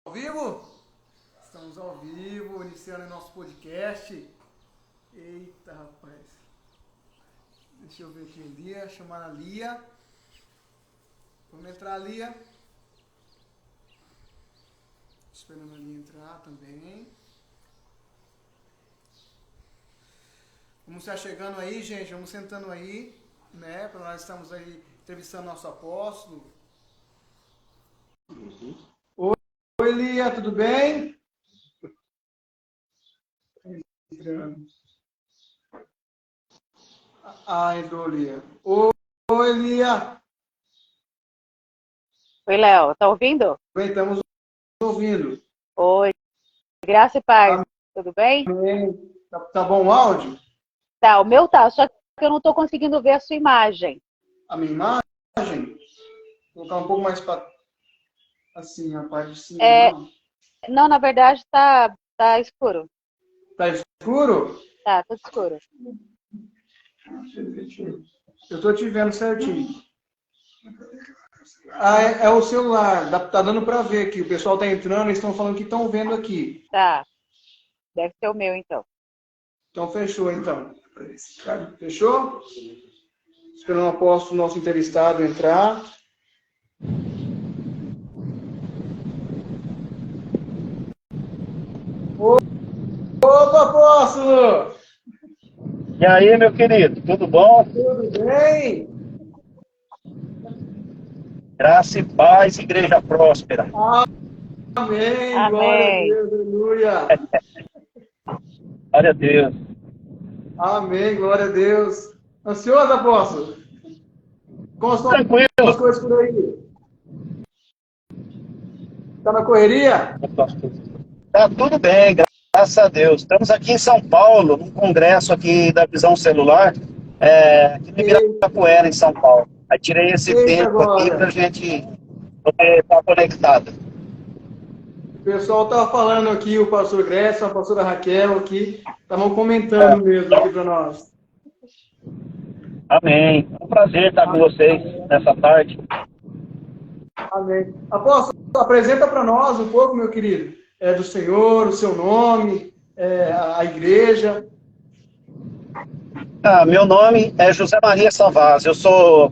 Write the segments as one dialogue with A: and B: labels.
A: Ao vivo? Estamos ao vivo, iniciando o nosso podcast. Eita, rapaz. Deixa eu ver aqui o Lia, chamar a Lia. Vamos entrar, Lia. Esperando a Lia entrar também. Vamos estar chegando aí, gente. Vamos sentando aí, né? Para nós estamos aí entrevistando nosso apóstolo. Oi, Lia, tudo bem? Entrou, Lia. Oi, Lia.
B: Oi, Léo, tá ouvindo?
A: Bem, estamos ouvindo.
B: Oi, graça e paz, tudo bem?
A: Amém. Tá bom o áudio?
B: Tá, o meu tá, só que eu não tô conseguindo ver a sua imagem.
A: A minha imagem? Vou colocar um pouco mais para assim, a parte de cima.
B: Não, na verdade tá escuro.
A: Tá escuro?
B: Tá, tudo escuro.
A: Eu tô te vendo certinho. É o celular. Tá dando para ver aqui. O pessoal tá entrando, eles estão falando que estão vendo aqui.
B: Tá, deve ser o meu então.
A: Então fechou, então. Fechou? Esperando o apóstolo, nosso entrevistado, entrar. Opa, apóstolo!
C: E aí, meu querido, tudo bom?
A: Tudo bem?
C: Graça e paz, igreja próspera.
A: Amém,
B: Amém.
A: Glória a Deus, aleluia.
C: Glória a Deus.
A: Amém, glória a Deus. Ansioso, apóstolo? Como estão
C: Tranquilo.
A: as coisas por aí? Está na correria?
C: Tá tudo bem, graças a Deus. Estamos aqui em São Paulo, num congresso aqui da Visão Celular, aqui no Ibirapuera, em São Paulo. Aí tirei esse tempo aqui para a gente poder estar conectado.
A: O pessoal estava falando aqui, o pastor Grécia, a pastora Raquel aqui, estavam comentando mesmo aqui para nós.
C: Amém. É um prazer estar com vocês nessa tarde.
A: Amém. Apóstolo, apresenta para nós um pouco, meu querido, do Senhor, o seu nome, a igreja.
C: Meu nome é José Maria Savaz. Eu sou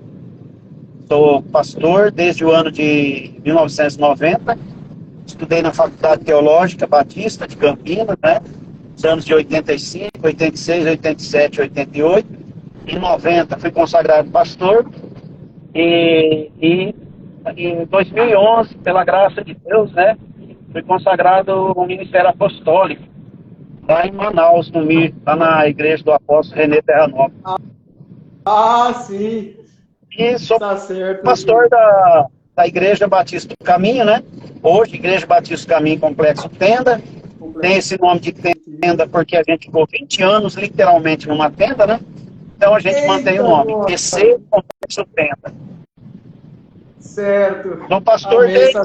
C: pastor desde o ano de 1990. Estudei na Faculdade Teológica Batista de Campinas, né? Nos anos de 85, 86, 87, 88. Em 90 fui consagrado pastor. E em 2011, pela graça de Deus, né? Fui consagrado no Ministério Apostólico, lá em Manaus, no MIR, lá na igreja do apóstolo René Terranópolis.
A: Sim.
C: E sou
A: Tá certo,
C: pastor da Igreja Batista do Caminho, né? Hoje, Igreja Batista do Caminho Complexo Tenda. Tem esse nome de tenda porque a gente ficou 20 anos literalmente numa tenda, né? Então a gente mantém o nome. EC Complexo Tenda.
A: Certo.
C: Sou pastor desde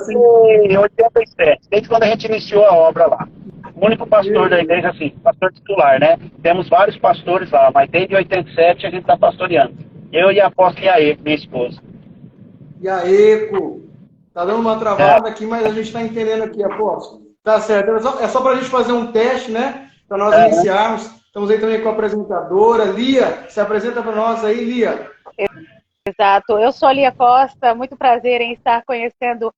C: 87, desde quando a gente iniciou a obra lá. O único pastor da igreja, assim, pastor titular, né? Temos vários pastores lá, mas desde 87 a gente está pastoreando. Eu e a apóstola Iaê, minha esposa.
A: Iaeco. Tá dando uma travada aqui, mas a gente está entendendo aqui, apóstolo. Tá certo. É só para a gente fazer um teste, né? Para nós iniciarmos. Estamos aí também com a apresentadora. Lia, se apresenta para nós aí, Lia.
B: Exato, eu sou a Lia Costa, muito prazer em estar conhecendo,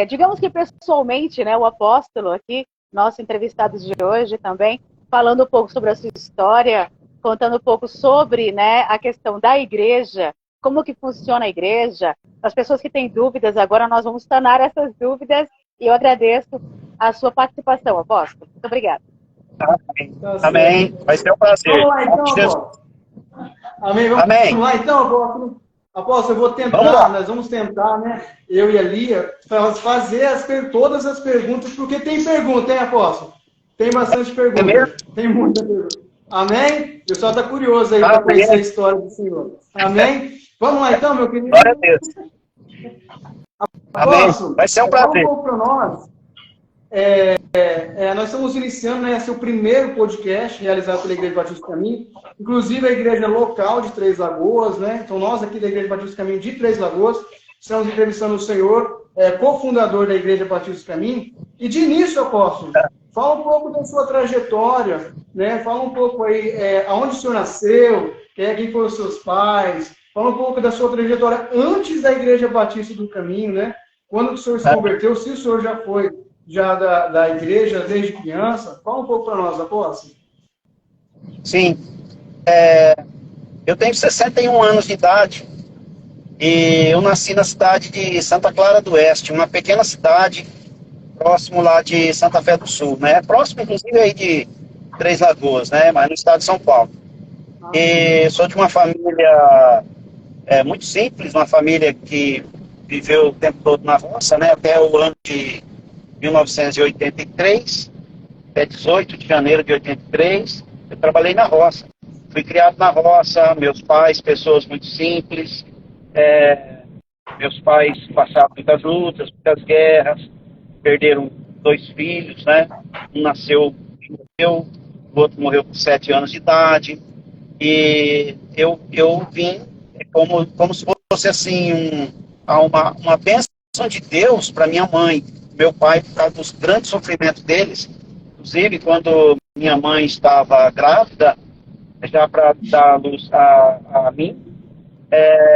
B: digamos que pessoalmente, né, o apóstolo aqui, nosso entrevistado de hoje também, falando um pouco sobre a sua história, contando um pouco sobre, né, a questão da igreja, como que funciona a igreja. As pessoas que têm dúvidas, agora nós vamos sanar essas dúvidas e eu agradeço a sua participação, apóstolo. Muito obrigada.
C: Amém. Vai ser um prazer.
A: Vamos lá então, apóstolo. Amém. Vamos lá então, apóstolo. Apóstolo, eu vou tentar, nós vamos tentar, né? Eu e a Lia, fazer todas as perguntas, porque tem pergunta, hein, apóstolo? Tem bastante pergunta. Tem muita pergunta. Amém? O pessoal está curioso aí para conhecer a história do Senhor. Amém? Vamos lá então, meu querido.
C: Glória a Deus.
A: Apóstolo,
C: amém. Vai ser um prazer.
A: Fala um pouco para nós. Nós estamos iniciando, né, seu primeiro podcast realizado pela Igreja Batista do Caminho, inclusive a igreja local de Três Lagoas, né? Então nós aqui da Igreja Batista do Caminho de Três Lagoas estamos entrevistando o Senhor cofundador da Igreja Batista do Caminho. E de início, apóstolo, fala um pouco da sua trajetória, né? Fala um pouco aí aonde o senhor nasceu, quem foram os seus pais, fala um pouco da sua trajetória antes da Igreja Batista do Caminho, né? Quando o senhor se converteu, se o senhor já foi da igreja desde criança, fala um pouco para nós, apóstolo.
C: Sim. Eu tenho 61 anos de idade e eu nasci na cidade de Santa Clara do Oeste, uma pequena cidade próximo lá de Santa Fé do Sul, né? Próximo, inclusive, aí de Três Lagoas, né? Mas no estado de São Paulo. E sou de uma família muito simples, uma família que viveu o tempo todo na roça, né? Até o ano de 1983, até 18 de janeiro de 83, eu trabalhei na roça. Fui criado na roça, meus pais, pessoas muito simples, meus pais passaram muitas lutas, muitas guerras, perderam 2 filhos, né? Um nasceu e morreu, o outro morreu com 7 anos de idade, e eu vim como se fosse assim, uma bênção de Deus para minha mãe, meu pai, por causa dos grandes sofrimentos deles. Inclusive, quando minha mãe estava grávida, já para dar luz a mim,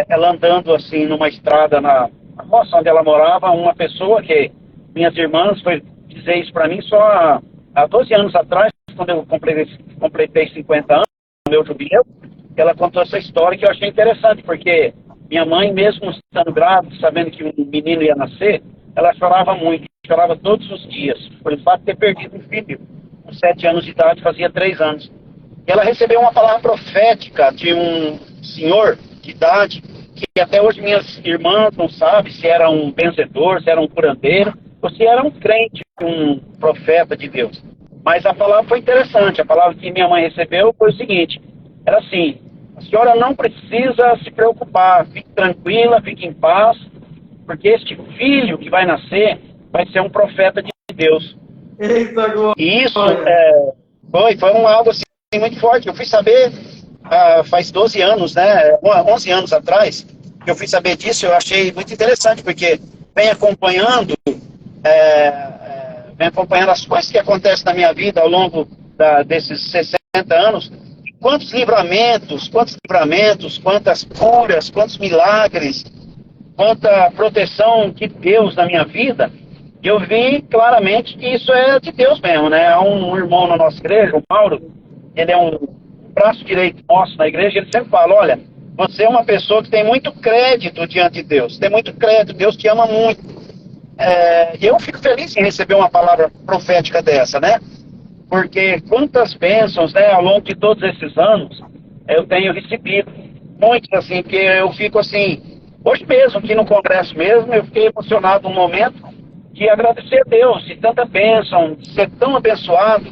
C: ela andando assim numa estrada na roça onde ela morava, uma pessoa que minhas irmãs foi dizer isso para mim só há 12 anos atrás, quando eu completei 50 anos, no meu jubileu, ela contou essa história que eu achei interessante, porque minha mãe, mesmo estando grávida, sabendo que um menino ia nascer, ela chorava muito, chorava todos os dias, por o fato de ter perdido um filho com 7 anos de idade, fazia 3 anos. E ela recebeu uma palavra profética de um senhor de idade, que até hoje minhas irmãs não sabem se era um benzedor, se era um curandeiro, ou se era um crente, um profeta de Deus. Mas a palavra foi interessante, a palavra que minha mãe recebeu foi o seguinte, era assim: a senhora não precisa se preocupar, fique tranquila, fique em paz, porque este filho que vai nascer vai ser um profeta de Deus.
A: Eita, glória!
C: E isso foi algo assim muito forte. Eu fui saber faz 12 anos, né, 11 anos atrás, que eu fui saber disso. Eu achei muito interessante, porque vem acompanhando as coisas que acontecem na minha vida ao longo desses 60 anos. Quantos livramentos, quantas curas, quantos milagres, quanta proteção de Deus na minha vida. Eu vi claramente que isso é de Deus mesmo, né? Há um irmão na nossa igreja, o Mauro, ele é um braço direito nosso na igreja, ele sempre fala: olha, você é uma pessoa que tem muito crédito diante de Deus, tem muito crédito, Deus te ama muito. E eu fico feliz em receber uma palavra profética dessa, né? Porque quantas bênçãos, né, ao longo de todos esses anos, eu tenho recebido. Muitos, assim, que eu fico assim, hoje mesmo, aqui no congresso mesmo, eu fiquei emocionado num momento de agradecer a Deus, de tanta bênção, de ser tão abençoado,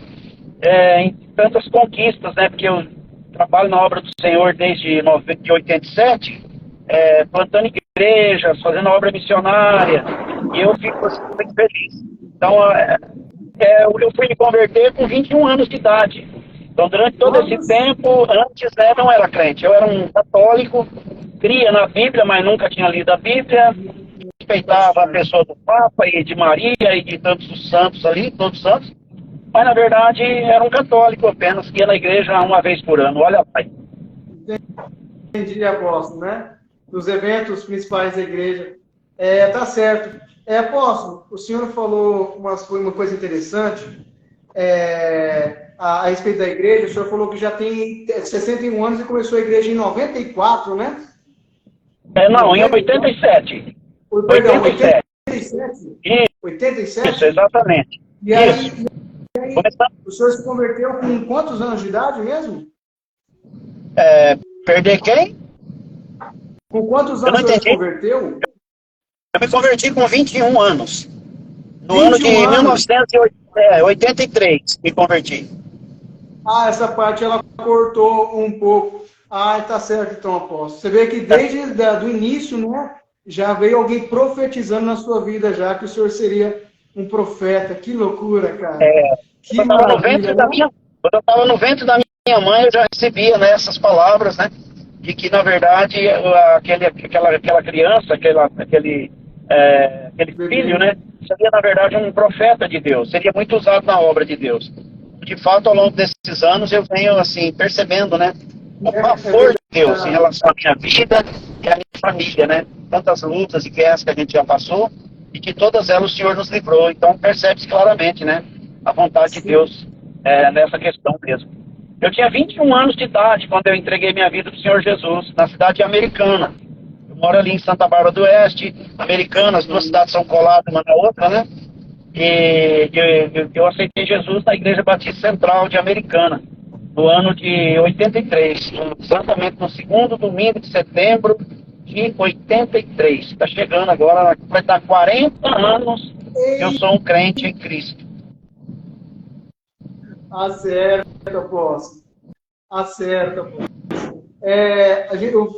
C: em tantas conquistas, né, porque eu trabalho na obra do Senhor desde 87, plantando igrejas, fazendo obra missionária, e eu fico assim, muito feliz. Então, eu fui me converter com 21 anos de idade. Então, durante todo esse tempo, antes, né, não era crente. Eu era um católico, cria na Bíblia, mas nunca tinha lido a Bíblia, respeitava a pessoa do Papa e de Maria e de tantos santos ali, todos santos, mas, na verdade, era um católico apenas, que ia na igreja uma vez por ano. Olha, pai.
A: Entendi, apóstolo, né? Dos eventos principais da igreja. Tá certo. Apóstolo, o senhor falou uma coisa interessante a respeito da igreja. O senhor falou que já tem 61 anos e começou a igreja em 94, né?
C: Não, em 87.
A: Perdão, 87?
C: Isso,
A: 87?
C: Isso, exatamente.
A: E aí, o senhor se converteu com quantos anos de idade mesmo?
C: Perder quem?
A: Com quantos anos o senhor se converteu?
C: Eu me converti com 21 anos. No ano de 1983, me converti.
A: Essa parte ela cortou um pouco. Tá certo então, apóstolo. Você vê que desde o início, né, já veio alguém profetizando na sua vida já que o senhor seria um profeta. Que loucura, cara. Que maravilha, né?
C: Quando eu estava no ventre da minha mãe, eu já recebia, né, essas palavras, né, de que, na verdade, aquela criança, aquele aquele filho, né? Seria, na verdade, um profeta de Deus. Seria muito usado na obra de Deus. De fato, ao longo desses anos, eu venho, assim, percebendo, né? O favor de Deus em relação à minha vida e à minha família, né? Tantas lutas e guerras que a gente já passou e que todas elas o Senhor nos livrou. Então, percebe-se claramente, né? A vontade de Deus nessa questão mesmo. Eu tinha 21 anos de idade quando eu entreguei minha vida para o Senhor Jesus, na cidade Americana. Eu moro ali em Santa Bárbara do Oeste, Americana, as duas cidades são coladas uma na outra, né? E eu aceitei Jesus na Igreja Batista Central de Americana, no ano de 83, exatamente no segundo domingo de setembro de 83. Está chegando agora, vai dar 40 anos que eu sou um crente em Cristo.
A: Acerta, apóstolo. Acerta, apóstolo.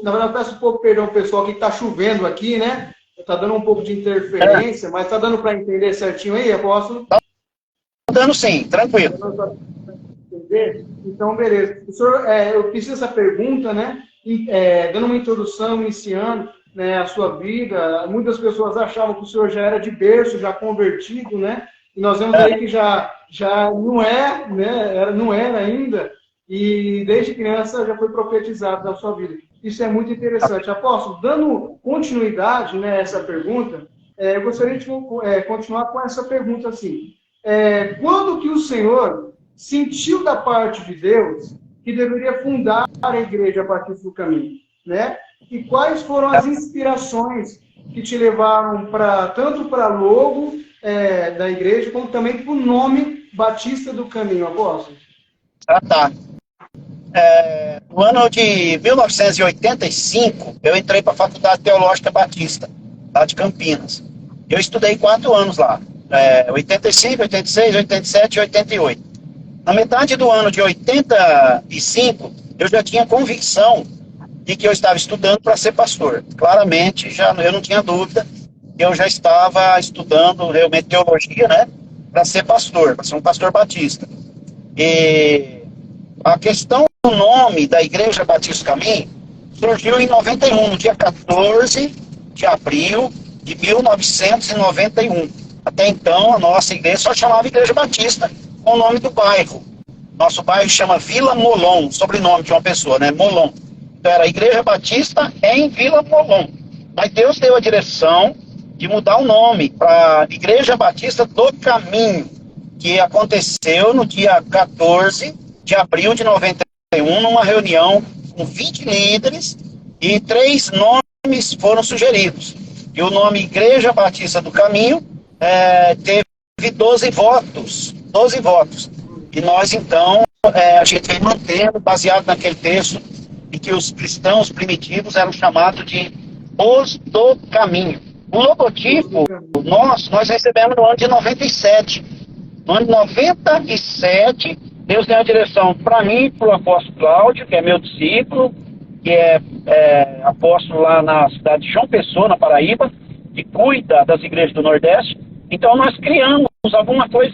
A: Na verdade, eu peço um pouco perdão, pessoal, que está chovendo aqui, né? Está dando um pouco de interferência, mas está dando para entender certinho aí, apóstolo?
C: Está dando sim, tranquilo.
A: Então, beleza. O senhor, eu fiz essa pergunta, né? Dando uma introdução, iniciando, né, a sua vida. Muitas pessoas achavam que o senhor já era de berço, já convertido, né? E nós vemos aí que já não é, né? Não era ainda. E desde criança já foi profetizado na sua vida. Isso é muito interessante. Apóstolo, dando continuidade, né, a essa pergunta, eu gostaria de continuar com essa pergunta assim. Quando que o senhor sentiu da parte de Deus que deveria fundar a Igreja Batista do Caminho, né? E quais foram as inspirações que te levaram tanto para logo da igreja, como também para o nome Batista do Caminho, apóstolo?
C: Tá. No ano de 1985, eu entrei para a Faculdade Teológica Batista, lá de Campinas. Eu estudei 4 anos lá, 85, 86, 87 e 88. Na metade do ano de 85, eu já tinha convicção de que eu estava estudando para ser pastor. Claramente, eu não tinha dúvida, eu já estava estudando realmente teologia, né, para ser pastor, para ser um pastor batista. E a questão do nome da Igreja Batista do Caminho surgiu em 91, no dia 14 de abril de 1991. Até então, a nossa igreja só chamava Igreja Batista, com o nome do bairro. Nosso bairro chama Vila Molon, sobrenome de uma pessoa, né? Molon. Então era Igreja Batista em Vila Molon. Mas Deus deu a direção de mudar o nome para Igreja Batista do Caminho, que aconteceu no dia 14 de abril de 91, numa reunião com 20 líderes, e 3 nomes foram sugeridos. E o nome Igreja Batista do Caminho teve 12 votos. 12 votos. E nós, então, a gente vem mantendo, baseado naquele texto, em que os cristãos primitivos eram chamados de os do caminho. O logotipo, nós recebemos no ano de 97. No ano de 97, Deus deu a direção para mim, para o apóstolo Cláudio, que é meu discípulo, que é apóstolo lá na cidade de João Pessoa, na Paraíba, que cuida das igrejas do Nordeste. Então nós criamos alguma coisa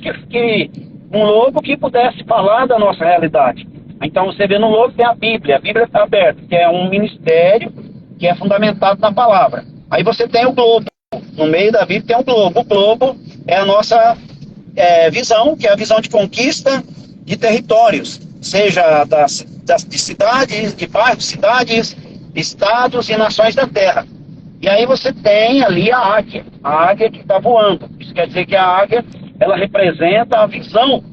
C: um logo que pudesse falar da nossa realidade. Então você vê no logo tem a Bíblia está aberta, que é um ministério que é fundamentado na palavra. Aí você tem o globo, no meio da Bíblia tem um globo. O globo é a nossa visão, que é a visão de conquista de territórios, seja de cidades, de bairros, cidades, estados e nações da terra. E aí você tem ali a águia que está voando. Isso quer dizer que a águia, ela representa a visão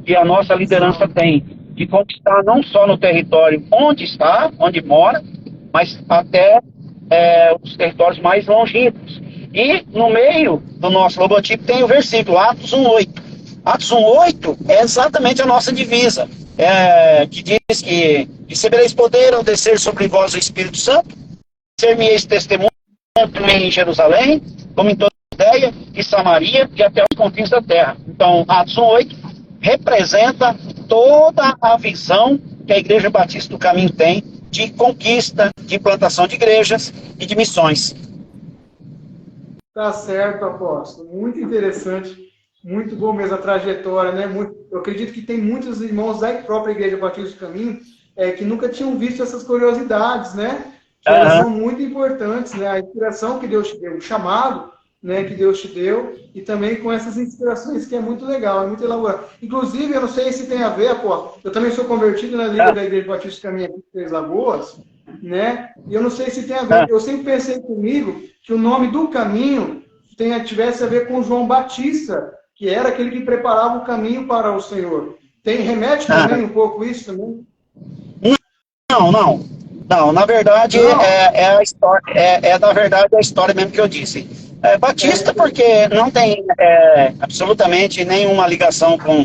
C: que a nossa liderança tem de conquistar não só no território onde mora, mas até os territórios mais longínquos. E no meio do nosso logotipo tem o versículo Atos 1:8. Atos 1:8 é exatamente a nossa divisa, que diz que recebereis poder ao descer sobre vós o Espírito Santo, ser-me-eis testemunha também em Jerusalém, como em toda a Judéia e Samaria e até os confins da terra. Então, Atos 1:8 representa toda a visão que a Igreja Batista do Caminho tem de conquista, de implantação de igrejas e de missões.
A: Tá certo, apóstolo. Muito interessante, muito bom mesmo a trajetória, né? Eu acredito que tem muitos irmãos da própria Igreja Batista do Caminho que nunca tinham visto essas curiosidades, né? Que elas são muito importantes, né? A inspiração que Deus te deu, o chamado, né, que Deus te deu, e também com essas inspirações que é muito legal, é muito elaborado. Inclusive, eu não sei se tem a ver, pô, eu também sou convertido na Liga da Igreja Batista Caminho aqui de Três Lagoas, né, e eu não sei se tem a ver, eu sempre pensei comigo que o nome do caminho tivesse a ver com João Batista, que era aquele que preparava o caminho para o Senhor. Remete também um pouco isso também?
C: Não, na verdade a história, na verdade a história mesmo que eu disse. Batista porque não tem absolutamente nenhuma ligação com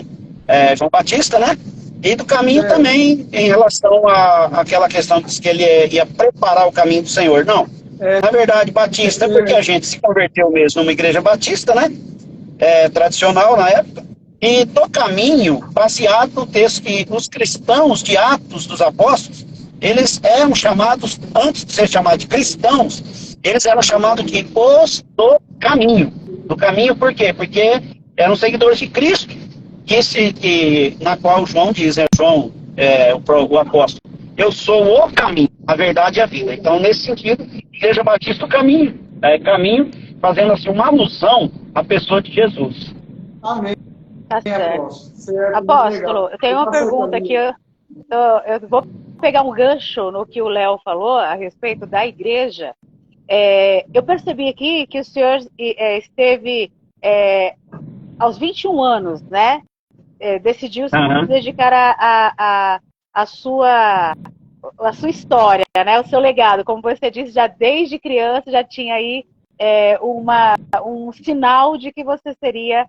C: João Batista, né? E do caminho também em relação àquela questão de que ele ia preparar o caminho do Senhor. Não, na verdade Batista porque a gente se converteu mesmo numa igreja batista, né? Tradicional na época. E do caminho, baseado no texto que os cristãos de Atos dos Apóstolos, eles eram chamados, antes de ser chamados de cristãos, eles eram chamados de os do caminho. Do caminho por quê? Porque eram seguidores de Cristo, na qual João diz, João, o apóstolo, eu sou o caminho, a verdade e a vida. Então, nesse sentido, Igreja Batista o caminho. Caminho, fazendo assim uma alusão à pessoa de Jesus.
A: Amém.
B: Tá certo. Apóstolo, eu tenho uma pergunta aqui. Eu vou pegar um gancho no que o Léo falou a respeito da igreja. Eu percebi aqui que o senhor esteve aos 21 anos, né? Decidiu se dedicar a sua história, né? O seu legado. Como você disse, já desde criança já tinha aí um sinal de que você seria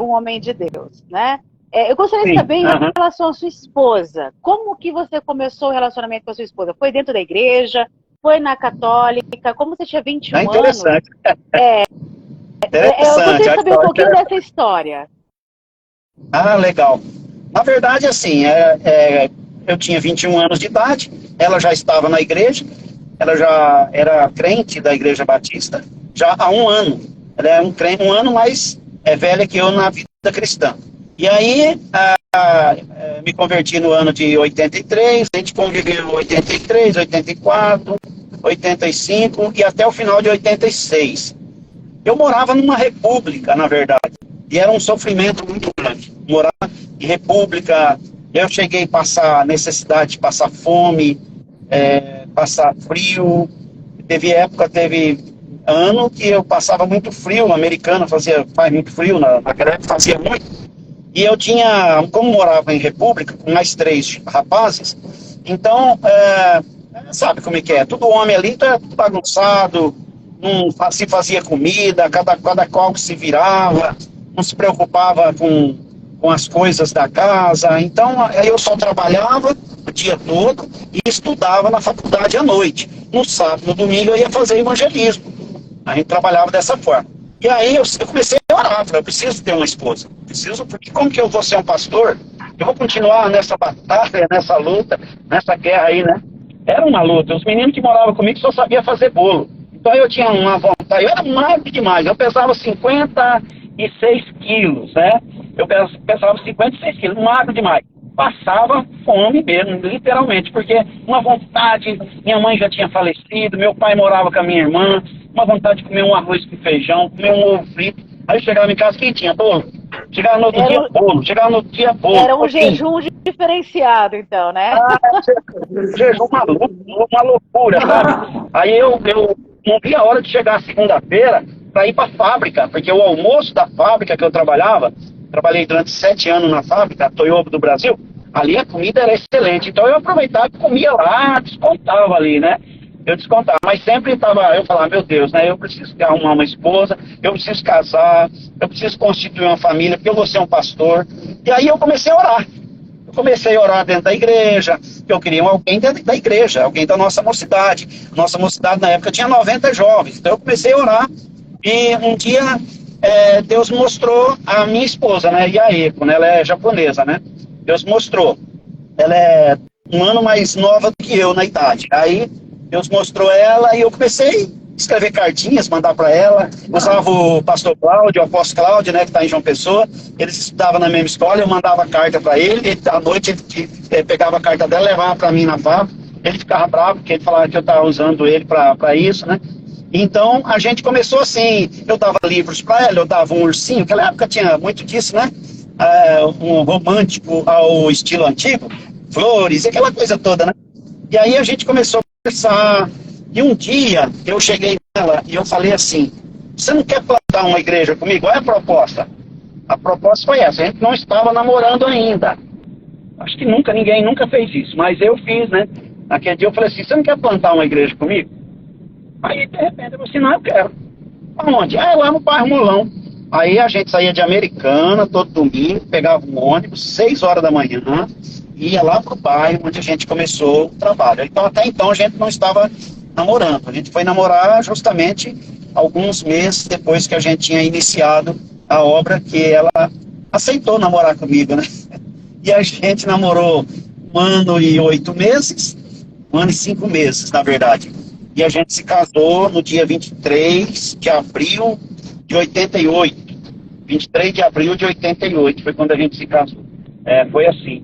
B: um homem de Deus, né? Eu gostaria de saber em relação à sua esposa. Como que você começou o relacionamento com a sua esposa? Foi dentro da igreja? Foi na católica? Como você tinha 21 anos?
C: Interessante.
B: Eu gostaria de saber um pouquinho dessa história.
C: Legal. Na verdade, assim, eu tinha 21 anos de idade, ela já estava na igreja, ela já era crente da Igreja Batista, já há um ano. Ela é um ano mais velha que eu na vida cristã. E aí, me converti no ano de 83, a gente conviveu em 83, 84, 85 e até o final de 86. Eu morava numa república, na verdade, e era um sofrimento muito grande. Morar em república, eu cheguei a passar necessidade de passar fome, passar frio. Teve ano que eu passava muito frio, americana faz muito frio, naquela época fazia muito. E eu tinha, como morava em república, com mais 3 rapazes, então, sabe como é que é? Todo homem ali tá bagunçado, não se fazia comida, cada qual que se virava, não se preocupava com as coisas da casa. Então, eu só trabalhava o dia todo e estudava na faculdade à noite. No sábado, no domingo, eu ia fazer evangelismo. A gente trabalhava dessa forma. E aí eu comecei a orar, eu preciso ter uma esposa. Porque como que eu vou ser um pastor? Eu vou continuar nessa batalha, nessa luta, nessa guerra aí, né? Era uma luta. Os meninos que moravam comigo só sabiam fazer bolo. Então eu tinha uma vontade, eu era magro demais. Eu pesava 56 quilos, né? Eu pesava 56 quilos, magro demais. Passava fome mesmo, literalmente, porque uma vontade, minha mãe já tinha falecido, meu pai morava com a minha irmã, uma vontade de comer um arroz com feijão, comer um ovo frito. Aí eu chegava em casa, quem tinha? Bolo. Chegava no outro dia, bolo. Chegava no outro dia, bolo.
B: Era um jejum diferenciado, então, né?
C: Jejum uma loucura, sabe? Aí eu não vi a hora de chegar segunda-feira para ir para a fábrica, porque o almoço da fábrica que eu trabalhei durante 7 anos na fábrica, a Toyobo do Brasil, ali a comida era excelente. Então eu aproveitava e comia lá, descontava ali, né? Eu descontava, mas sempre eu falava, meu Deus, né? Eu preciso arrumar uma esposa, eu preciso casar, eu preciso constituir uma família, porque eu vou ser um pastor. E aí eu comecei a orar. Eu comecei a orar dentro da igreja, que eu queria alguém dentro da igreja, alguém da nossa mocidade. Nossa mocidade na época tinha 90 jovens. Então eu comecei a orar e um dia Deus mostrou a minha esposa, né? Yaeko, né? Ela é japonesa, né? Deus mostrou. Ela é um ano mais nova do que eu na idade. Aí Deus mostrou ela e eu comecei a escrever cartinhas, mandar para ela. Usava o pastor Cláudio, o apóstolo Cláudio, né, que está em João Pessoa. Eles estudavam na mesma escola, eu mandava carta para ele. À noite ele pegava a carta dela, levava para mim na fábrica. Ele ficava bravo, porque ele falava que eu estava usando ele para isso, né? Então, a gente começou assim, eu dava livros para ela, eu dava um ursinho, naquela época tinha muito disso, né? Um romântico ao estilo antigo, flores, aquela coisa toda, né? E aí a gente começou a conversar, e um dia eu cheguei nela e eu falei assim, você não quer plantar uma igreja comigo? Qual é a proposta? A proposta foi essa, a gente não estava namorando ainda. Acho que ninguém nunca fez isso, mas eu fiz, né? Naquele dia eu falei assim, você não quer plantar uma igreja comigo? Aí, de repente, eu falei assim, não, eu quero. Aonde? Lá no bairro Molão. Aí a gente saía de Americana todo domingo, pegava um ônibus, 6 horas da manhã, ia lá pro bairro onde a gente começou o trabalho. Então, até então, a gente não estava namorando. A gente foi namorar justamente alguns meses depois que a gente tinha iniciado a obra, que ela aceitou namorar comigo, né? E a gente namorou 1 ano e 8 meses, 1 ano e 5 meses, na verdade. E a gente se casou no dia 23 de abril de 88. 23 de abril de 88 foi quando a gente se casou. Foi assim.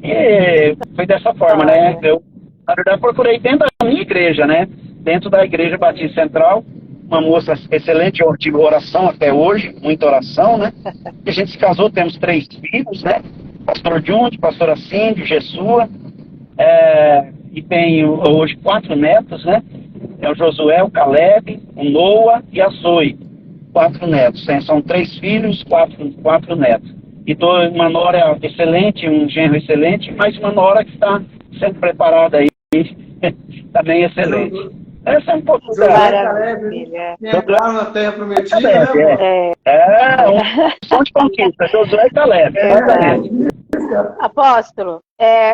C: E foi dessa forma, né? Eu, na verdade, procurei dentro da minha igreja, né? Dentro da Igreja Batista Central, uma moça excelente, eu tive oração até hoje, muita oração, né? E a gente se casou, temos 3 filhos, né? Pastor Jundi, pastora Cindy, Jesua, e tenho hoje 4 netos, né? É o Josué, o Caleb, o Noah e a Zoe. 4 netos. São 3 filhos, 4 netos. E dou uma nora excelente, um genro excelente, mas uma nora que está sendo preparada aí, também excelente. Essa é um pouco
A: da... Maravilha. Entraram na Terra Prometida, né?
C: Um som de conquista, Josué e Caleb.
B: Apóstolo,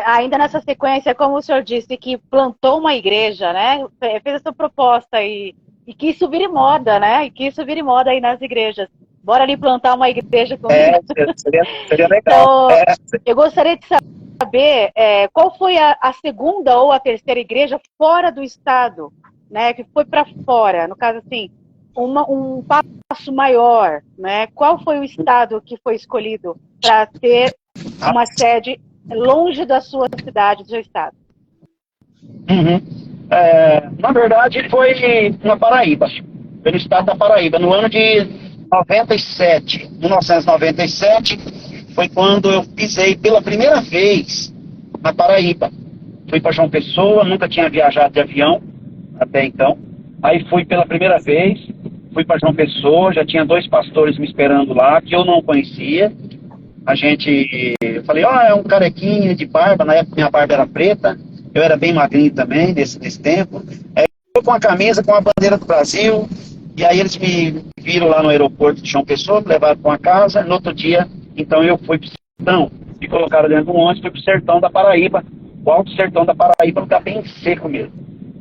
B: ainda nessa sequência, como o senhor disse, que plantou uma igreja, né? Fez essa proposta e quis subir em moda, né? E quis subir em moda aí nas igrejas. Bora ali plantar uma igreja comigo.
C: Seria legal.
B: Então, eu gostaria de saber qual foi a segunda ou a terceira igreja fora do estado, né? Que foi para fora, no caso assim, um passo maior, né? Qual foi o estado que foi escolhido para ter uma sede longe da sua cidade, do seu estado?
C: Na verdade, foi na Paraíba, pelo estado da Paraíba, no ano de 1997, foi quando eu pisei pela primeira vez na Paraíba. Fui para João Pessoa, nunca tinha viajado de avião até então. Aí fui pela primeira vez, fui para João Pessoa, já tinha 2 pastores me esperando lá, que eu não conhecia. Eu falei, é um carequinha de barba, na época minha barba era preta, eu era bem magrinho também nesse tempo. Eu com a camisa, com a bandeira do Brasil, e aí eles me viram lá no aeroporto de João Pessoa, me levaram para uma casa. No outro dia, então eu fui para o sertão, me colocaram dentro de um ônibus, fui para o sertão da Paraíba, o alto sertão da Paraíba, lugar bem seco mesmo.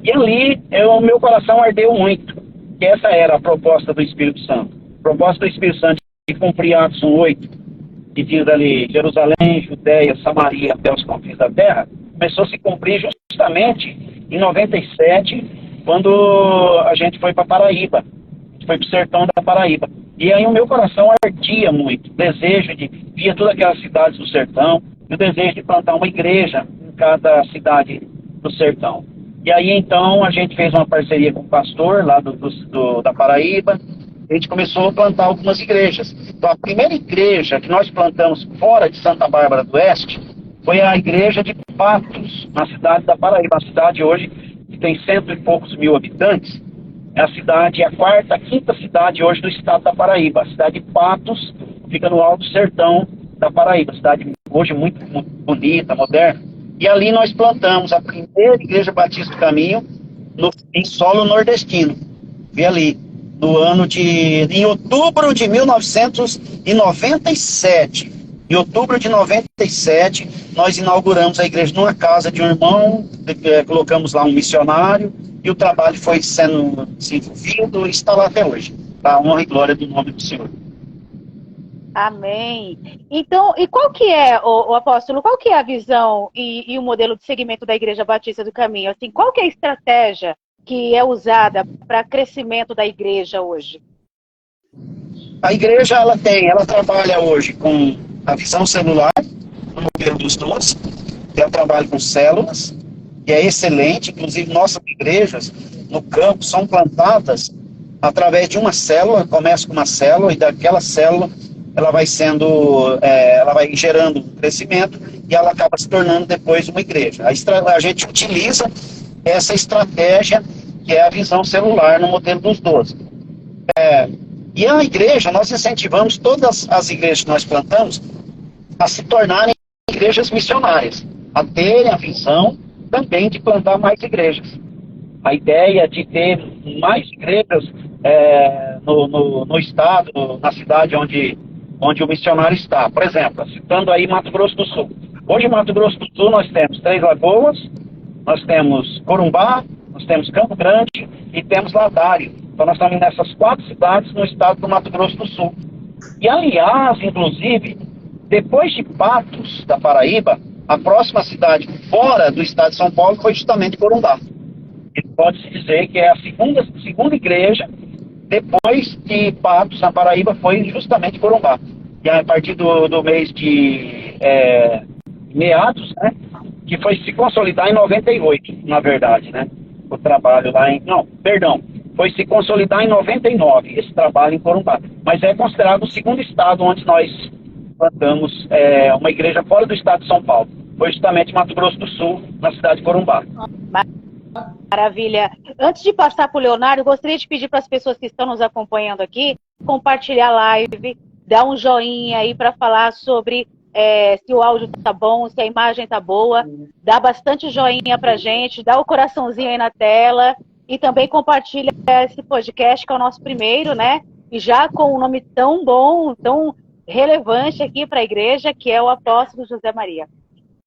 C: E ali, meu coração ardeu muito, que essa era a proposta do Espírito Santo. A proposta do Espírito Santo de cumprir Atos 1:8, que diz ali, Jerusalém, Judéia, Samaria, até os confins da terra, começou a se cumprir justamente em 97, quando a gente foi para Paraíba, foi para o sertão da Paraíba. E aí o meu coração ardia muito, o desejo de via todas aquelas cidades do sertão, e o desejo de plantar uma igreja em cada cidade do sertão. E aí então a gente fez uma parceria com o pastor lá da Paraíba, a gente começou a plantar algumas igrejas. Então a primeira igreja que nós plantamos fora de Santa Bárbara do Oeste foi a igreja de Patos, na cidade da Paraíba. A cidade hoje que tem 100 e poucos mil habitantes, é a 4ª, 5ª cidade hoje do estado da Paraíba. A cidade de Patos fica no alto sertão da Paraíba, cidade hoje muito bonita, moderna. E ali nós plantamos a primeira Igreja Batista do Caminho em solo nordestino. Vi ali, em outubro de 1997. Em outubro de 97, nós inauguramos a igreja numa casa de um irmão, colocamos lá um missionário, e o trabalho foi sendo desenvolvido e está lá até hoje, para a honra e glória do nome do Senhor.
B: Amém. Então, e qual que é, o apóstolo, qual que é a visão e o modelo de segmento da Igreja Batista do Caminho? Assim, qual que é a estratégia que é usada para crescimento da igreja hoje?
C: A igreja, ela trabalha hoje com a visão celular, no modelo dos 12, ela trabalha com células, que é excelente, inclusive nossas igrejas, no campo são plantadas através de uma célula, começa com uma célula, e daquela célula ela vai ela vai gerando um crescimento e ela acaba se tornando depois uma igreja. A gente utiliza essa estratégia que é a visão celular no modelo dos 12. E a igreja, nós incentivamos todas as igrejas que nós plantamos a se tornarem igrejas missionárias, a terem a visão também de plantar mais igrejas. A ideia de ter mais igrejas no estado, na cidade onde o missionário está. Por exemplo, citando aí Mato Grosso do Sul. Hoje em Mato Grosso do Sul nós temos Três Lagoas, nós temos Corumbá, nós temos Campo Grande e temos Ladário. Então nós estamos nessas 4 cidades no estado do Mato Grosso do Sul. E aliás, inclusive, depois de Patos, da Paraíba, a próxima cidade fora do estado de São Paulo foi justamente Corumbá. E pode-se dizer que é a segunda igreja depois de Patos, na Paraíba, foi justamente Corumbá. E a partir do mês de meados, né, que foi se consolidar em 98, na verdade, né? O trabalho lá foi se consolidar em 99, esse trabalho em Corumbá. Mas é considerado o segundo estado onde nós plantamos uma igreja fora do estado de São Paulo. Foi justamente Mato Grosso do Sul, na cidade de Corumbá.
B: Maravilha. Antes de passar para o Leonardo, eu gostaria de pedir para as pessoas que estão nos acompanhando aqui, compartilhar a live, dar um joinha aí para falar sobre se o áudio tá bom, se a imagem tá boa, dá bastante joinha pra gente, dá o coraçãozinho aí na tela e também compartilha esse podcast que é o nosso primeiro, né? E já com um nome tão bom, tão relevante aqui para a igreja, que é o Apóstolo José Maria.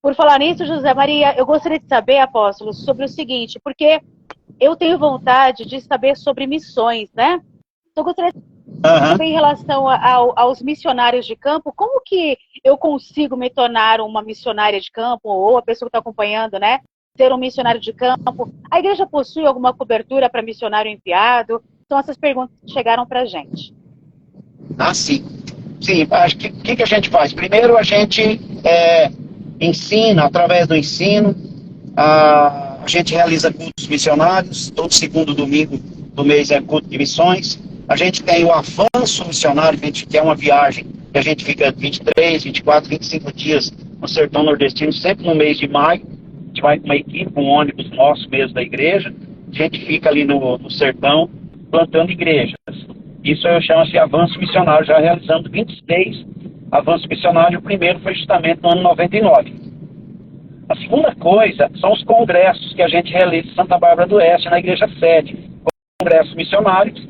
B: Por falar nisso, José Maria, eu gostaria de saber, apóstolo, sobre o seguinte, porque eu tenho vontade de saber sobre missões, né? Então, eu gostaria de saber em relação aos missionários de campo, como que eu consigo me tornar uma missionária de campo, ou a pessoa que está acompanhando, né? Ser um missionário de campo. A igreja possui alguma cobertura para missionário enviado? Então, essas perguntas chegaram para a gente.
C: Sim. Sim, acho que o que a gente faz? Primeiro, a gente ensina, através do ensino, a gente realiza cultos missionários, todo segundo domingo do mês é culto de missões. A gente tem o avanço missionário, que é uma viagem, que a gente fica 23, 24, 25 dias no sertão nordestino, sempre no mês de maio. A gente vai com uma equipe, um ônibus nosso mesmo da igreja, a gente fica ali no sertão, plantando igrejas. Isso eu chamo de avanço missionário, já realizando 26 avanços missionários. O primeiro foi justamente no ano 99. A segunda coisa são os congressos que a gente realiza em Santa Bárbara do Oeste, na igreja sede. Congressos missionários,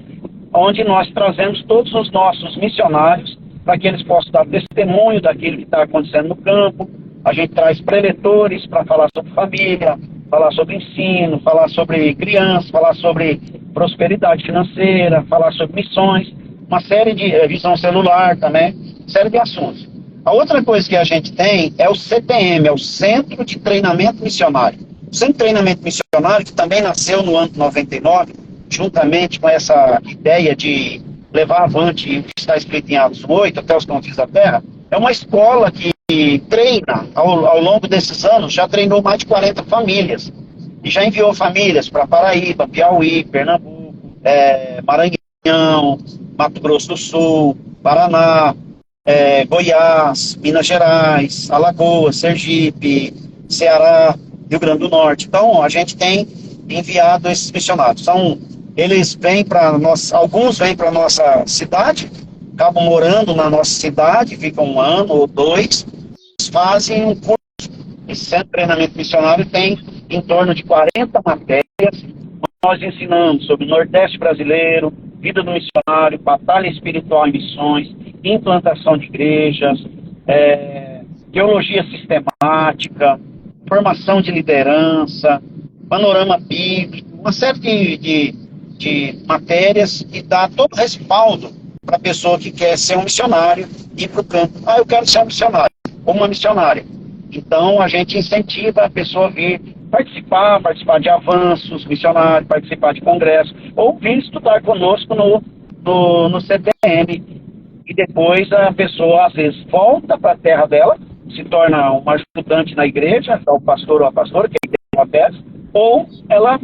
C: onde nós trazemos todos os nossos missionários para que eles possam dar testemunho daquilo que está acontecendo no campo. A gente traz preletores para falar sobre família, falar sobre ensino, falar sobre crianças, falar sobre prosperidade financeira, falar sobre missões, uma série de visão celular também, série de assuntos. A outra coisa que a gente tem é o CTM, é o Centro de Treinamento Missionário. O Centro de Treinamento Missionário, que também nasceu no ano 99, juntamente com essa ideia de levar avante o que está escrito em Atos 8, até os confins da terra, é uma escola que treina, ao longo desses anos, já treinou mais de 40 famílias. E já enviou famílias para Paraíba, Piauí, Pernambuco, Maranhão, Mato Grosso do Sul, Paraná, Goiás, Minas Gerais, Alagoas, Sergipe, Ceará, Rio Grande do Norte. Então, a gente tem enviado esses missionários. Eles vêm para nós, alguns vêm para a nossa cidade, acabam morando na nossa cidade, ficam 1 ano ou 2, fazem um curso. Esse Centro de Treinamento Missionário tem em torno de 40 matérias. Nós ensinamos sobre o Nordeste brasileiro, vida do missionário, batalha espiritual em missões, implantação de igrejas, teologia sistemática, formação de liderança, panorama bíblico, uma série de matérias que dá todo respaldo para a pessoa que quer ser um missionário e ir para o campo. Eu quero ser um missionário, ou uma missionária. Então, a gente incentiva a pessoa a vir participar de avanços missionários, participar de congressos, ou vir estudar conosco no CTM. E depois a pessoa, às vezes, volta para a terra dela, se torna uma ajudante na igreja, o pastor ou a pastora, que tem uma peça, ou ela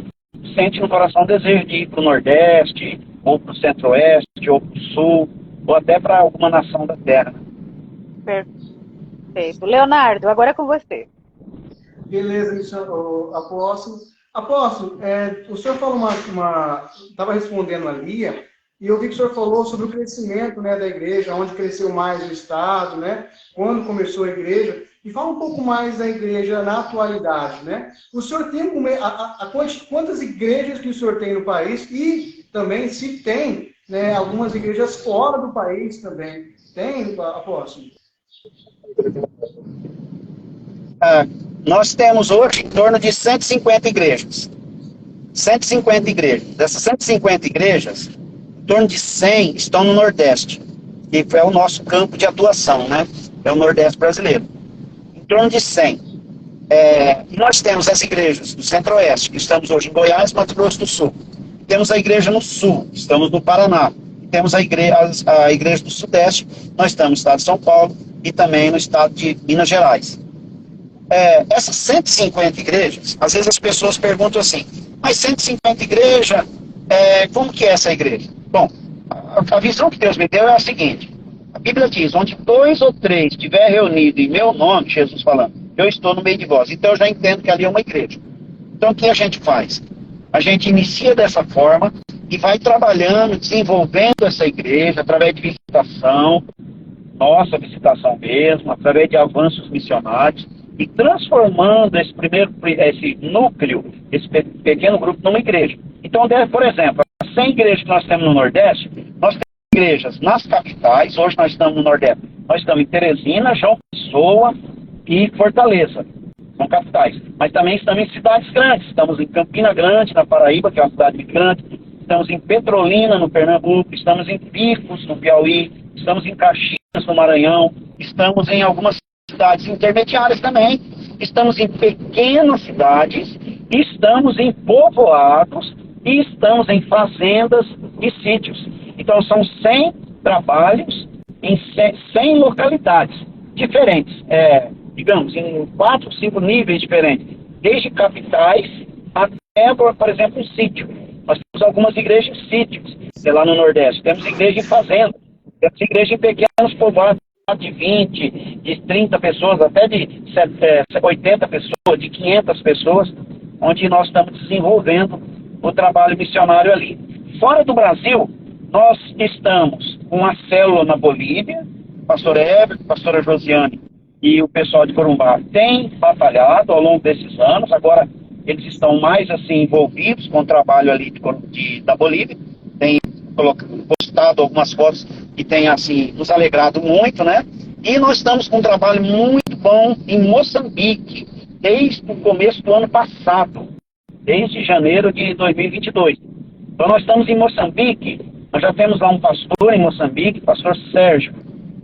C: sente no coração o desejo de ir para o Nordeste, ou para o Centro-Oeste, ou para o Sul, ou até para alguma nação da Terra.
B: Perfeito. Leonardo, agora é com você.
A: Beleza, apóstolo. Apóstolo, o senhor falou estava respondendo ali, e eu vi que o senhor falou sobre o crescimento, né, da igreja, onde cresceu mais o Estado, né, quando começou a igreja, e fala um pouco mais da igreja na atualidade, né? O senhor tem quantas igrejas que o senhor tem no país e também se tem, né, algumas igrejas fora do país também. Tem, apóstolo?
C: Nós temos hoje em torno de 150 igrejas. 150 igrejas. Dessas 150 igrejas, em torno de 100 estão no Nordeste, que é o nosso campo de atuação, né? É o Nordeste brasileiro. Em torno de 100. Nós temos as igrejas do Centro-Oeste, que estamos hoje em Goiás, Mato Grosso do Sul. Temos a igreja no Sul, estamos no Paraná. Temos a igreja do Sudeste, nós estamos no estado de São Paulo e também no estado de Minas Gerais. Essas 150 igrejas, às vezes as pessoas perguntam assim, mas 150 igrejas, como que é essa igreja? Bom, a visão que Deus me deu é a seguinte, a Bíblia diz, onde 2 ou 3 estiver reunido em meu nome, Jesus falando, eu estou no meio de vós, então eu já entendo que ali é uma igreja. Então o que a gente faz? A gente inicia dessa forma e vai trabalhando, desenvolvendo essa igreja através de visitação, nossa visitação mesmo, através de avanços missionários, e transformando esse núcleo, esse pequeno grupo, numa igreja. Então, por exemplo, as 100 igrejas que nós temos no Nordeste, nós temos igrejas nas capitais, hoje nós estamos no Nordeste, nós estamos em Teresina, João Pessoa e Fortaleza, são capitais. Mas também estamos em cidades grandes, estamos em Campina Grande, na Paraíba, que é uma cidade grande, estamos em Petrolina, no Pernambuco, estamos em Picos, no Piauí, estamos em Caxias, no Maranhão, estamos em algumas cidades intermediárias também, estamos em pequenas cidades, estamos em povoados e estamos em fazendas e sítios. Então são 100 trabalhos em 100 localidades diferentes, digamos, em 4, 5 níveis diferentes, desde capitais até, por exemplo, um sítio. Nós temos algumas igrejas em sítios, lá no Nordeste, temos igreja em fazenda, temos igreja em pequenos povoados, de 20, de 30 pessoas, até de 80 pessoas, de 500 pessoas, onde nós estamos desenvolvendo o trabalho missionário ali. Fora do Brasil, nós estamos com a célula na Bolívia, pastor Heber, pastora Josiane e o pessoal de Corumbá têm batalhado ao longo desses anos, agora eles estão mais assim envolvidos com o trabalho ali da Bolívia, têm postado algumas fotos que tem, assim, nos alegrado muito, né? E nós estamos com um trabalho muito bom em Moçambique, desde o começo do ano passado, desde janeiro de 2022. Então nós estamos em Moçambique, nós já temos lá um pastor em Moçambique, pastor Sérgio.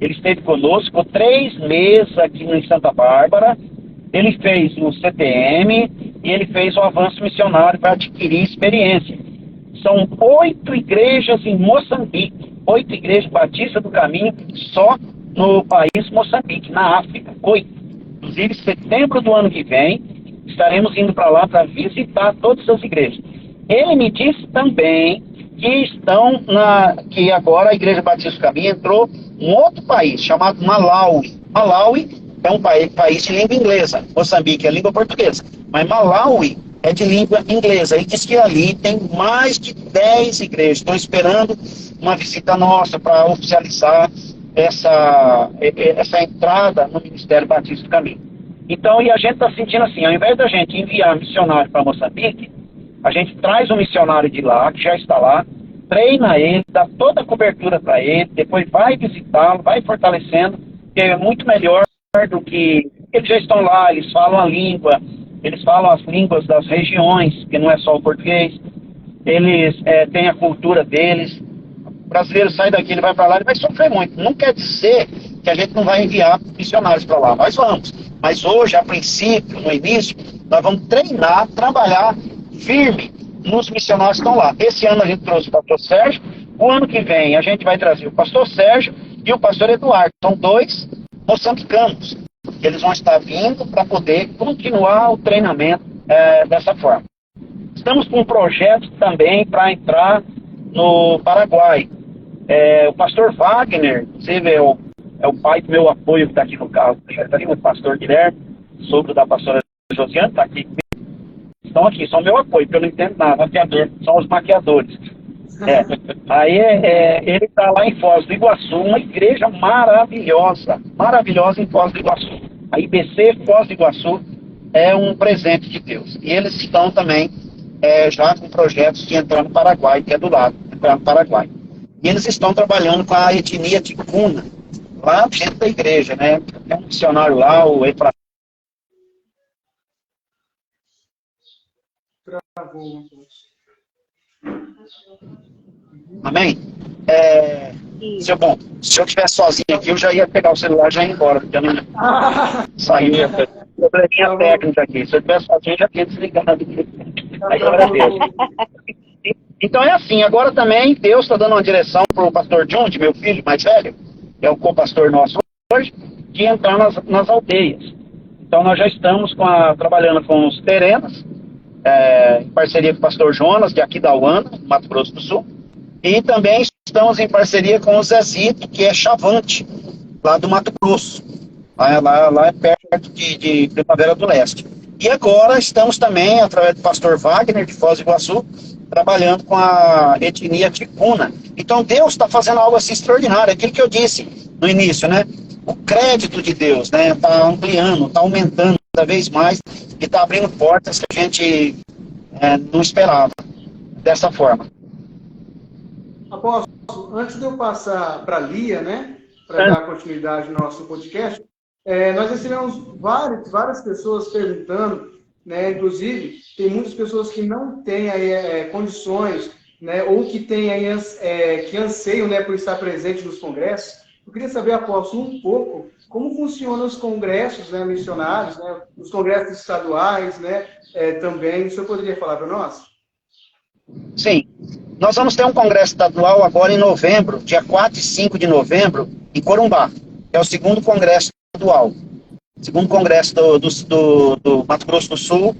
C: Ele esteve conosco, ficou 3 meses aqui em Santa Bárbara, ele fez o CTM e ele fez o avanço missionário para adquirir experiência. São 8 igrejas em Moçambique, 8 igrejas batistas do caminho só no país Moçambique, na África, 8. Inclusive, setembro do ano que vem, estaremos indo para lá para visitar todas as igrejas. Ele me disse também que agora a Igreja Batista do Caminho entrou em outro país, chamado Malawi. Malawi é um país de língua inglesa, Moçambique é língua portuguesa, mas Malawi é de língua inglesa. Ele diz que ali tem mais de 10 igrejas. Estou esperando uma visita nossa para oficializar essa entrada no Ministério Batista do Caminho. Então, e a gente está sentindo assim, ao invés da gente enviar missionário para Moçambique, a gente traz um missionário de lá, que já está lá, treina ele, dá toda a cobertura para ele, depois vai visitá-lo, vai fortalecendo, que é muito melhor do que eles já estão lá, eles falam a língua, eles falam as línguas das regiões, que não é só o português, eles têm a cultura deles. O brasileiro sai daqui, ele vai para lá, ele vai sofrer muito. Não quer dizer que a gente não vai enviar missionários para lá, nós vamos. Mas hoje, a princípio, no início, nós vamos treinar, trabalhar firme nos missionários que estão lá. Esse ano a gente trouxe o pastor Sérgio, o ano que vem a gente vai trazer o pastor Sérgio e o pastor Eduardo. São 2 moçambicanos. Eles vão estar vindo para poder continuar o treinamento dessa forma. estamos com um projeto também para entrar no Paraguai. O pastor Wagner, você é o pai do meu apoio que está aqui no carro. Está ali o pastor Guilherme, sogro da pastora Josiane, está aqui. Estão aqui, são meu apoio, porque eu não entendo nada, maquiador, são os maquiadores. Aí ele está lá em Foz do Iguaçu, uma igreja maravilhosa em Foz do Iguaçu. A IBC Foz do Iguaçu é um presente de Deus. E eles estão também já com projetos de entrar no Paraguai, que é do lado, entrar no Paraguai. E eles estão trabalhando com a etnia ticuna, lá dentro da igreja, né? Tem um missionário lá, o Efraim. Amém? Se eu estivesse sozinho aqui, eu já ia pegar o celular e já ia embora, porque eu não saía. Probleminha técnica aqui. Se eu estivesse sozinho, eu já tinha desligado aqui. Aí, glória a Deus. Então é assim, agora também Deus está dando uma direção para o pastor John, meu filho mais velho, que é o co-pastor nosso hoje, de entrar nas aldeias. Então nós já estamos trabalhando com os terenos, em parceria com o pastor Jonas, de aqui da Uana, Mato Grosso do Sul, e também estamos em parceria com o Zezito, que é Chavante, lá do Mato Grosso. Lá é perto de Primavera do Leste. E agora estamos também, através do pastor Wagner, de Foz do Iguaçu, trabalhando com a etnia ticuna. Então Deus está fazendo algo assim extraordinário, aquilo que eu disse no início, né? O crédito de Deus, né? Está ampliando, está aumentando cada vez mais e está abrindo portas que a gente não esperava dessa forma.
A: Apóstolo, antes de eu passar para a Lia, né? Para dar continuidade no nosso podcast, nós recebemos várias pessoas perguntando, né? Inclusive, tem muitas pessoas que não têm aí, condições, né? Ou que têm aí, que anseiam, né, por estar presente nos congressos. Eu queria saber, apóstolo, um pouco como funcionam os congressos, né, missionários, né? Os congressos estaduais, né? Também. O senhor poderia falar para nós?
C: Sim. Nós vamos ter um congresso estadual agora em novembro, dia 4 e 5 de novembro, em Corumbá. É o segundo congresso estadual. Segundo congresso do Mato Grosso do Sul,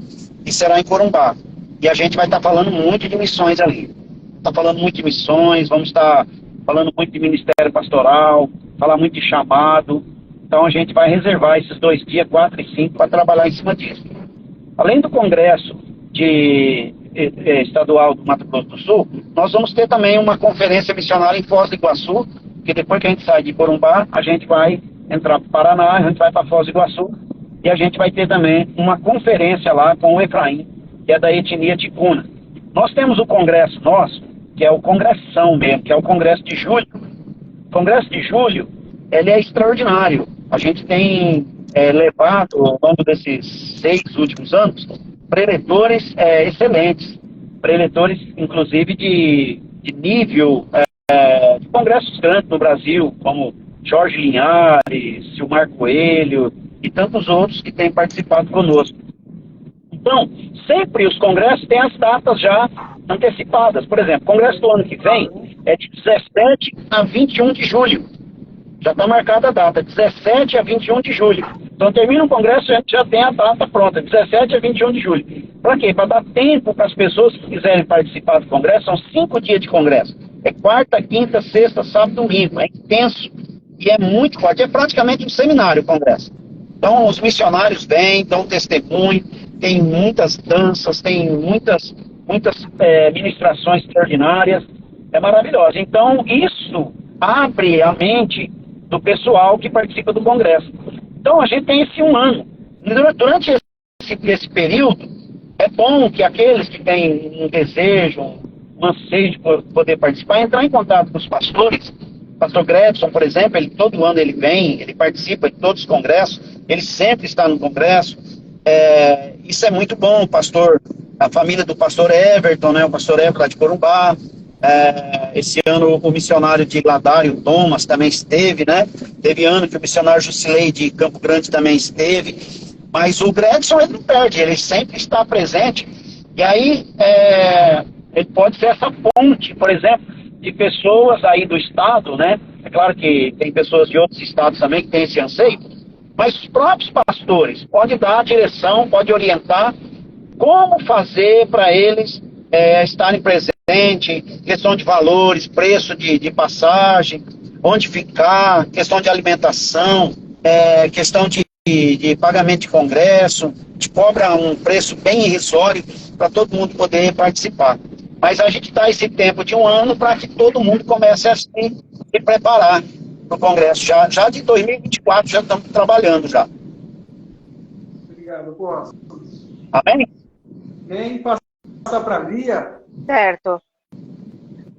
C: e será em Corumbá. E a gente vai estar falando muito de missões ali. Está falando muito de missões, vamos estar falando muito de ministério pastoral, falar muito de chamado. Então a gente vai reservar esses 2 dias, 4 e 5, para trabalhar em cima disso. Além do congresso estadual do Mato Grosso do Sul, nós vamos ter também uma conferência missionária em Foz do Iguaçu, que depois que a gente sai de Corumbá, a gente vai entrar para o Paraná, a gente vai para Foz do Iguaçu, e a gente vai ter também uma conferência lá com o Efraim, que é da etnia ticuna. Nós temos o congresso nosso, que é o congressão mesmo, que é o congresso de julho. O congresso de julho, ele é extraordinário. A gente tem levado, ao longo desses 6 últimos anos, preletores excelentes, preletores, inclusive, de nível de congressos grandes no Brasil, como Jorge Linhares, Silmar Coelho e tantos outros que têm participado conosco. Então, sempre os congressos têm as datas já antecipadas. Por exemplo, o congresso do ano que vem é de 17 a 21 de julho. Já está marcada a data, 17 a 21 de julho. Então, termina o congresso, a gente já tem a data pronta, 17 a 21 de julho. Para quê? Para dar tempo para as pessoas que quiserem participar do congresso. São 5 dias de congresso. É quarta, quinta, sexta, sábado, domingo. É intenso e é muito forte. É praticamente um seminário o congresso. Então, os missionários vêm, dão testemunho, tem muitas danças, tem muitas ministrações extraordinárias. É maravilhoso. Então, isso abre a mente do pessoal que participa do congresso. Então, a gente tem esse 1 ano. Durante esse período, é bom que aqueles que têm um desejo, um anseio de poder participar, entrar em contato com os pastores. O pastor Gretson, por exemplo, todo ano ele vem, ele participa de todos os congressos, ele sempre está no congresso. Isso é muito bom, a família do pastor Everton, né, o pastor Everton lá de Corumbá. Esse ano o missionário de Ladário, Thomas, também esteve, né? Teve ano que o missionário Jusilei de Campo Grande também esteve. Mas o Gretson, ele não perde, ele sempre está presente. E aí, ele pode ser essa ponte, por exemplo, de pessoas aí do estado, né? É claro que tem pessoas de outros estados também que têm esse anseio, mas os próprios pastores podem dar a direção, podem orientar como fazer para eles estarem presentes, questão de valores, preço de passagem, onde ficar, questão de alimentação, questão de pagamento de congresso, te cobra um preço bem irrisório para todo mundo poder participar. Mas a gente dá esse tempo de um ano para que todo mundo comece a se preparar para o congresso. Já de 2024 já estamos trabalhando já.
A: Obrigado, apóstolo.
C: Amém?
A: Vem passar para a Lia.
B: Certo.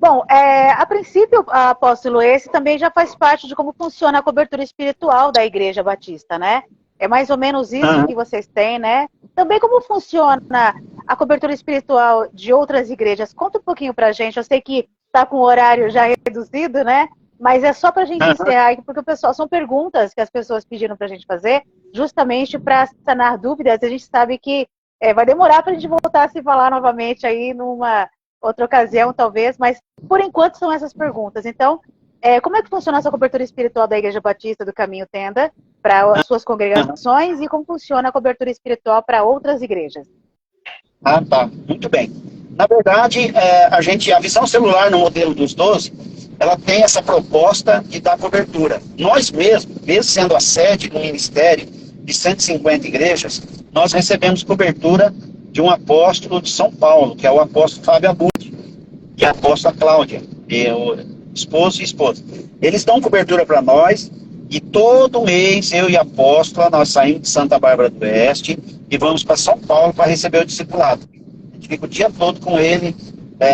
B: Bom, a princípio, apóstolo, esse também já faz parte de como funciona a cobertura espiritual da Igreja Batista, né? É mais ou menos isso que vocês têm, né? Também como funciona a cobertura espiritual de outras igrejas? Conta um pouquinho pra gente. Eu sei que está com o horário já reduzido, né? Mas é só pra gente encerrar aqui, porque o pessoal, são perguntas que as pessoas pediram pra gente fazer, justamente para sanar dúvidas. A gente sabe que vai demorar pra gente voltar a se falar novamente aí numa outra ocasião, talvez, mas por enquanto são essas perguntas. Então, como é que funciona essa cobertura espiritual da Igreja Batista do Caminho Tenda para as suas congregações e como funciona a cobertura espiritual para outras igrejas?
C: Ah, tá. Muito bem. Na verdade, a Visão Celular no modelo dos 12, ela tem essa proposta de dar cobertura. Nós mesmos, mesmo sendo a sede do ministério de 150 igrejas, nós recebemos cobertura de um apóstolo de São Paulo, que é o apóstolo Fábio Abud, e a apóstola Cláudia, esposo e esposa. Eles dão cobertura para nós, e todo mês, eu e a apóstola, nós saímos de Santa Bárbara do Oeste e vamos para São Paulo para receber o discipulado. A gente fica o dia todo com ele,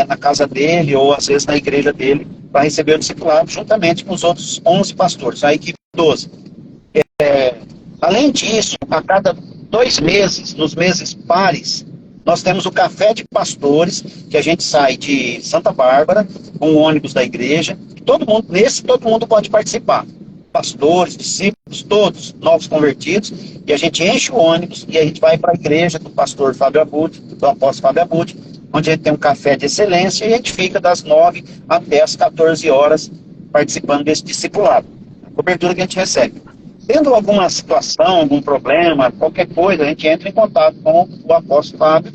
C: na casa dele, ou às vezes na igreja dele, para receber o discipulado, juntamente com os outros 11 pastores, a equipe 12. Além disso, a cada 2 meses, nos meses pares, nós temos o café de pastores, que a gente sai de Santa Bárbara, com o ônibus da igreja, e todo mundo pode participar. Pastores, discípulos, todos novos convertidos, e a gente enche o ônibus e a gente vai para a igreja do pastor Fábio Abud, do apóstolo Fábio Abud, onde a gente tem um café de excelência e a gente fica das 9 até as 14 horas participando desse discipulado, a cobertura que a gente recebe. Tendo alguma situação, algum problema, qualquer coisa, a gente entra em contato com o apóstolo Fábio,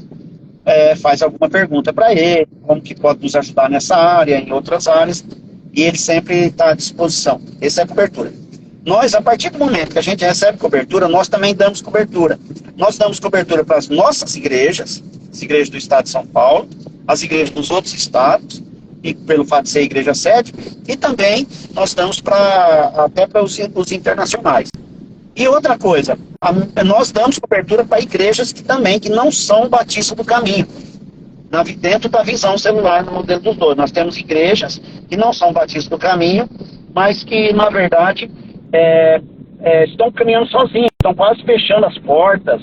C: faz alguma pergunta para ele, como que pode nos ajudar nessa área, em outras áreas, e ele sempre está à disposição. Essa é a cobertura. Nós, a partir do momento que a gente recebe cobertura, nós também damos cobertura. Nós damos cobertura para as nossas igrejas, as igrejas do estado de São Paulo, as igrejas dos outros estados, e pelo fato de ser igreja sede, e também nós damos até para os internacionais. E outra coisa, nós damos cobertura para igrejas que não são batistas do caminho, dentro da Visão Celular no modelo dos 12. Nós temos igrejas que não são batistas do caminho, mas que, na verdade, estão caminhando sozinhos, estão quase fechando as portas,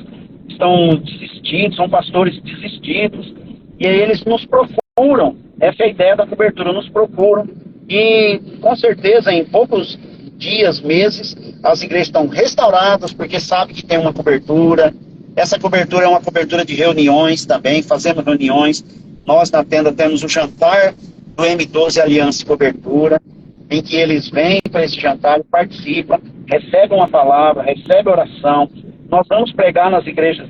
C: estão desistindo, são pastores desistidos, e aí eles nos procuram. Essa é a ideia da cobertura, nos procuram, e com certeza em poucos dias, meses, as igrejas estão restauradas, porque sabem que tem uma cobertura. Essa cobertura é uma cobertura de reuniões também, fazemos reuniões. Nós na tenda temos o jantar do M12 Aliança e Cobertura, em que eles vêm para esse jantar, participam, recebem uma palavra, recebem oração. Nós vamos pregar nas igrejas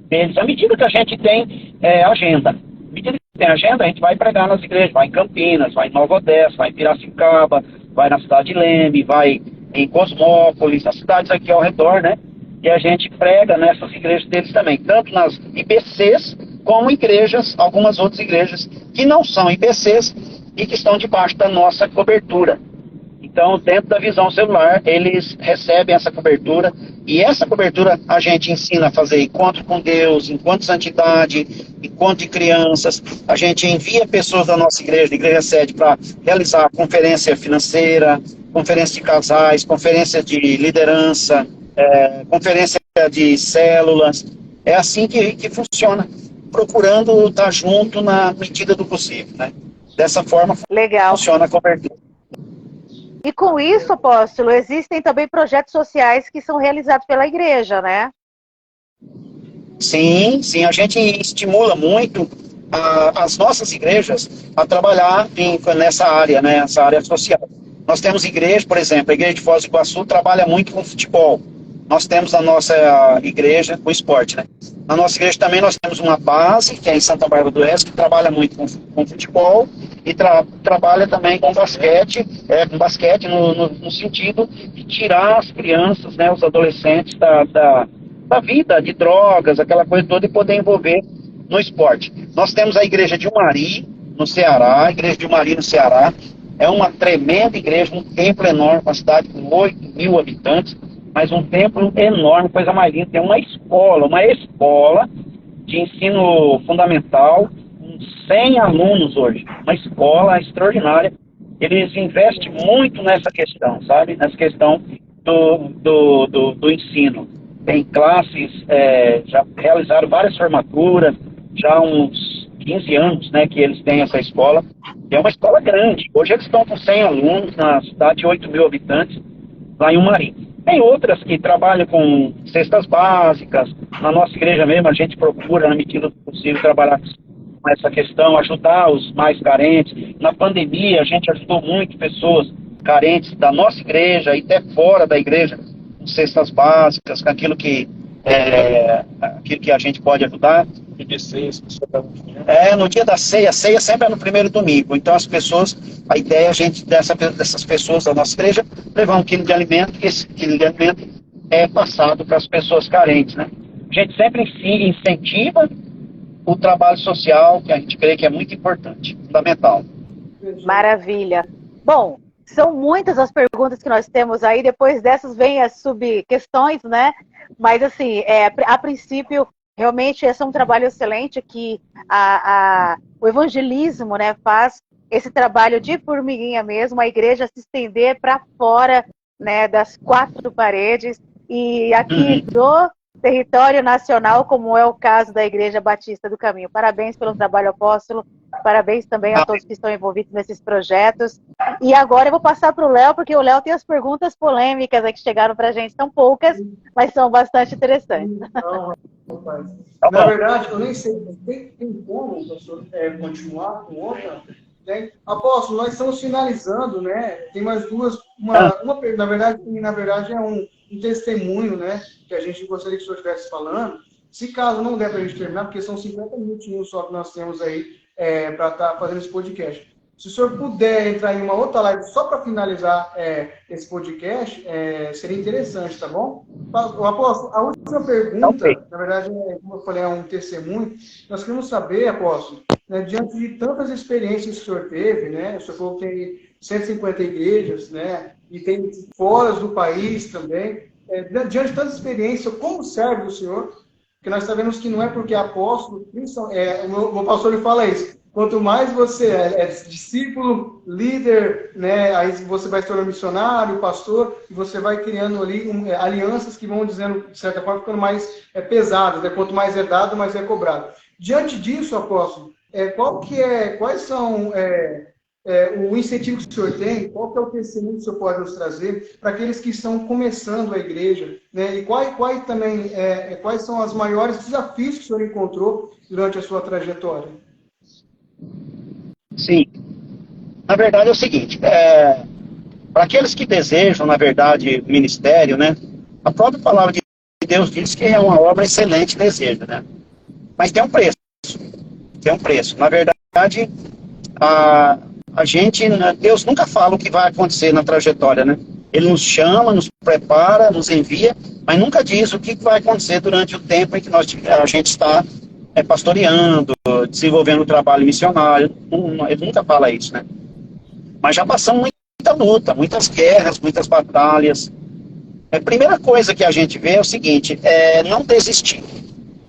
C: deles, à medida que a gente tem agenda. À medida que tem agenda, a gente vai pregar nas igrejas, vai em Campinas, vai em Nova Odessa, vai em Piracicaba, vai na cidade de Leme, vai em Cosmópolis, as cidades aqui ao redor, né? E a gente prega nessas igrejas deles também, tanto nas IBCs, como igrejas, algumas outras igrejas que não são IBCs e que estão debaixo da nossa cobertura. Então, dentro da Visão Celular, eles recebem essa cobertura, e essa cobertura a gente ensina a fazer encontro com Deus, encontro de santidade, encontro de crianças. A gente envia pessoas da nossa igreja, da igreja sede, para realizar conferência financeira, conferência de casais, conferência de liderança, conferência de células. É assim que funciona, procurando estar junto na medida do possível, né? Dessa forma,
B: legal, funciona
C: a cobertura.
B: E com isso, apóstolo, existem também projetos sociais que são realizados pela igreja, né?
C: Sim, a gente estimula muito as nossas igrejas a trabalhar nessa área, né, essa área social. Nós temos igrejas, por exemplo, a igreja de Foz do Iguaçu trabalha muito com futebol. Nós temos a nossa igreja com esporte, né? Na nossa igreja também nós temos uma base, que é em Santa Bárbara do Oeste, que trabalha muito com futebol e trabalha também com basquete no sentido de tirar as crianças, né, os adolescentes da vida de drogas, aquela coisa toda, e poder envolver no esporte. Nós temos a igreja de Umari, no Ceará, a igreja de Umari no Ceará, é uma tremenda igreja, um templo enorme, uma cidade com 8.000 habitantes, mas um templo enorme, coisa mais linda. Tem uma escola de ensino fundamental, com 100 alunos hoje, uma escola extraordinária. Eles investem muito nessa questão, sabe? Nessa questão do ensino. Tem classes, já realizaram várias formaturas, já há uns 15 anos, né, que eles têm essa escola. É uma escola grande. Hoje eles estão com 100 alunos na cidade de 8.000 habitantes, lá em Umari. Tem outras que trabalham com cestas básicas. Na nossa igreja mesmo, a gente procura, na medida do possível, trabalhar com essa questão, ajudar os mais carentes. Na pandemia, a gente ajudou muito pessoas carentes da nossa igreja e até fora da igreja, com cestas básicas, com aquilo que a gente pode ajudar. No dia da ceia, a ceia sempre é no primeiro domingo. Então a ideia é a gente, dessas pessoas da nossa igreja, levar 1 quilo de alimento, e esse quilo de alimento é passado para as pessoas carentes, né? A gente sempre incentiva o trabalho social, que a gente crê que é muito importante, fundamental.
B: Maravilha. Bom, são muitas as perguntas que nós temos aí, depois dessas vem as subquestões, né? Mas assim, a princípio, realmente esse é um trabalho excelente que o evangelismo, né, faz esse trabalho de formiguinha mesmo, a igreja se estender para fora, né, das 4 paredes, e aqui do território nacional, como é o caso da Igreja Batista do Caminho. Parabéns pelo trabalho, apóstolo. Parabéns também a todos que estão envolvidos nesses projetos. E agora eu vou passar para o Léo, porque o Léo tem as perguntas polêmicas que chegaram para a gente. São poucas, mas são bastante interessantes.
A: Não, rapaz. Na verdade, eu nem sei, tem como, pastor, continuar com outra? Né? Apóstolo, nós estamos finalizando, né? Tem mais duas. Na verdade, é um testemunho, né? Que a gente gostaria que o senhor estivesse falando. Se caso não der para a gente terminar, porque são 50 minutinhos só que nós temos aí para estar fazendo esse podcast. Se o senhor puder entrar em uma outra live só para finalizar esse podcast, seria interessante, tá bom? Apóstolo, a última pergunta, na verdade, como eu falei, é um testemunho. Nós queremos saber, apóstolo, né, diante de tantas experiências que o senhor teve, né? O senhor falou que tem 150 igrejas, né? E tem fora do país também. Diante de tantas experiências, como serve o senhor? Porque nós sabemos que não é porque é apóstolo, o meu pastor ele fala isso. Quanto mais você é discípulo, líder, né, aí você vai se tornando missionário, pastor, e você vai criando ali alianças que vão dizendo, de certa forma, ficando mais pesadas, né? Quanto mais é dado, mais é cobrado. Diante disso, apóstolo, quais são o incentivo que o senhor tem, qual que é o testemunho que o senhor pode nos trazer para aqueles que estão começando a igreja, né? E quais são os maiores desafios que o senhor encontrou durante a sua trajetória?
C: Sim. Na verdade é o seguinte, para aqueles que desejam, na verdade, ministério, né? A própria palavra de Deus diz que é uma obra excelente desejo, né? Mas tem um preço. Tem um preço. Na verdade, a gente, Deus nunca fala o que vai acontecer na trajetória, né? Ele nos chama, nos prepara, nos envia, mas nunca diz o que vai acontecer durante o tempo em que a gente está pastoreando, desenvolvendo o trabalho missionário. Ele nunca fala isso, né? Mas já passamos muita luta, muitas guerras, muitas batalhas. A primeira coisa que a gente vê é o seguinte, não desistir.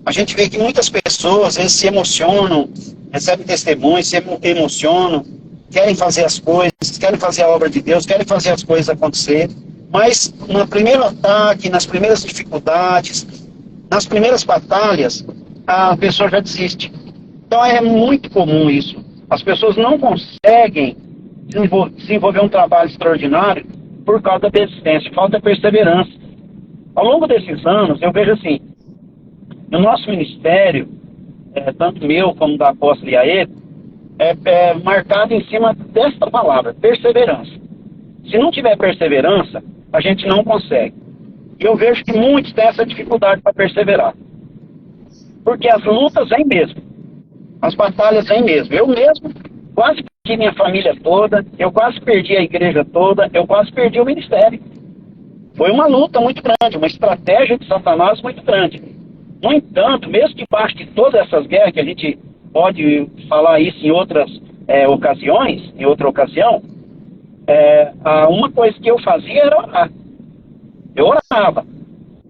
C: A gente vê que muitas pessoas, às vezes, se emocionam, recebem testemunhos, se emocionam, querem fazer as coisas, querem fazer a obra de Deus, querem fazer as coisas acontecer, mas no primeiro ataque, nas primeiras dificuldades, nas primeiras batalhas, a pessoa já desiste. Então é muito comum isso. As pessoas não conseguem desenvolver um trabalho extraordinário por causa da persistência, falta de perseverança. Ao longo desses anos, eu vejo assim, no nosso ministério, tanto meu como da apóstola Iaê, é marcado em cima desta palavra, perseverança. Se não tiver perseverança, a gente não consegue. E eu vejo que muitos têm essa dificuldade para perseverar. Porque as lutas vêm mesmo. As batalhas vêm mesmo. Eu mesmo quase perdi minha família toda, eu quase perdi a igreja toda, eu quase perdi o ministério. Foi uma luta muito grande, uma estratégia de Satanás muito grande. No entanto, mesmo debaixo de todas essas guerras, que a gente pode falar isso em outras ocasiões, em outra ocasião, uma coisa que eu fazia era orar. Eu orava.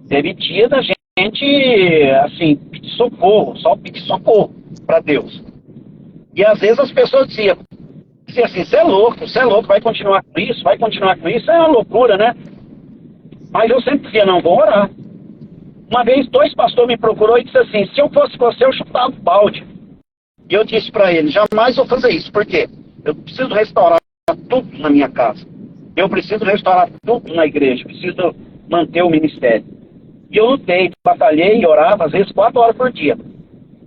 C: Teve dia da gente, assim, pedir socorro, só pedir socorro para Deus. E às vezes as pessoas diziam assim, você é louco, vai continuar com isso, é uma loucura, né? Mas eu sempre dizia, não, vou orar. Uma vez, 2 pastores me procurou e disse assim, se eu fosse você, eu chutava o balde. E eu disse para ele, jamais vou fazer isso. Por quê? Eu preciso restaurar tudo na minha casa. Eu preciso restaurar tudo na igreja. Preciso manter o ministério. E eu lutei, batalhei e orava, às vezes 4 horas por dia.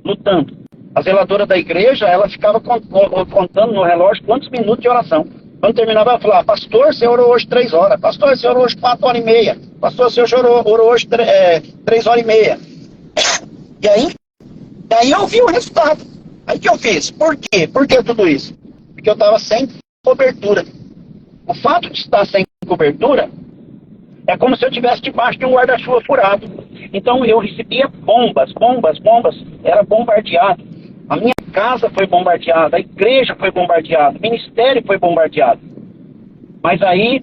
C: Lutando. A zeladora da igreja, ela ficava contando no relógio quantos minutos de oração. Quando terminava, ela falava, pastor, você orou hoje 3 horas. Pastor, você orou hoje 4 horas e meia. Pastor, você orou hoje 3 horas e meia. E aí eu vi o resultado. Aí que eu fiz? Por quê? Por que tudo isso? Porque eu estava sem cobertura. O fato de estar sem cobertura é como se eu estivesse debaixo de um guarda-chuva furado. Então eu recebia bombas, era bombardeado. A minha casa foi bombardeada, a igreja foi bombardeada, o ministério foi bombardeado. Mas aí,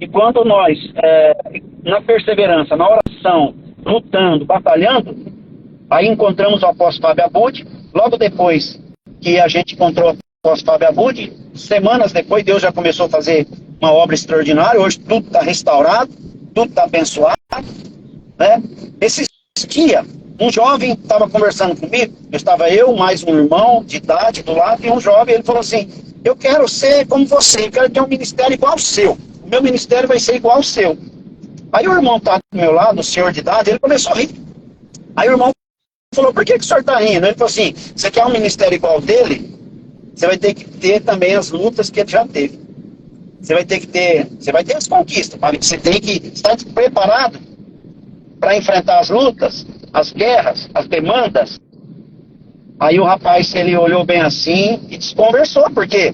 C: e quando nós, na perseverança, na oração, lutando, batalhando, aí encontramos o apóstolo Fábio Abud. Logo depois que a gente encontrou o apóstolo Fábio Abud, semanas depois, Deus já começou a fazer uma obra extraordinária. Hoje tudo está restaurado, tudo está abençoado, né? Esse dia, um jovem estava conversando comigo, eu, mais um irmão de idade do lado, e um jovem, ele falou assim, eu quero ser como você, eu quero ter um ministério igual ao seu, o meu ministério vai ser igual ao seu. Aí o irmão está do meu lado, o senhor de idade, ele começou a rir. Aí o irmão falou, por que o senhor está rindo? Ele falou assim, você quer um ministério igual ao dele? Você vai ter que ter também as lutas que ele já teve. Você vai ter as conquistas, você tem que estar preparado para enfrentar as lutas, as guerras, as demandas. Aí o rapaz, ele olhou bem assim e desconversou, porque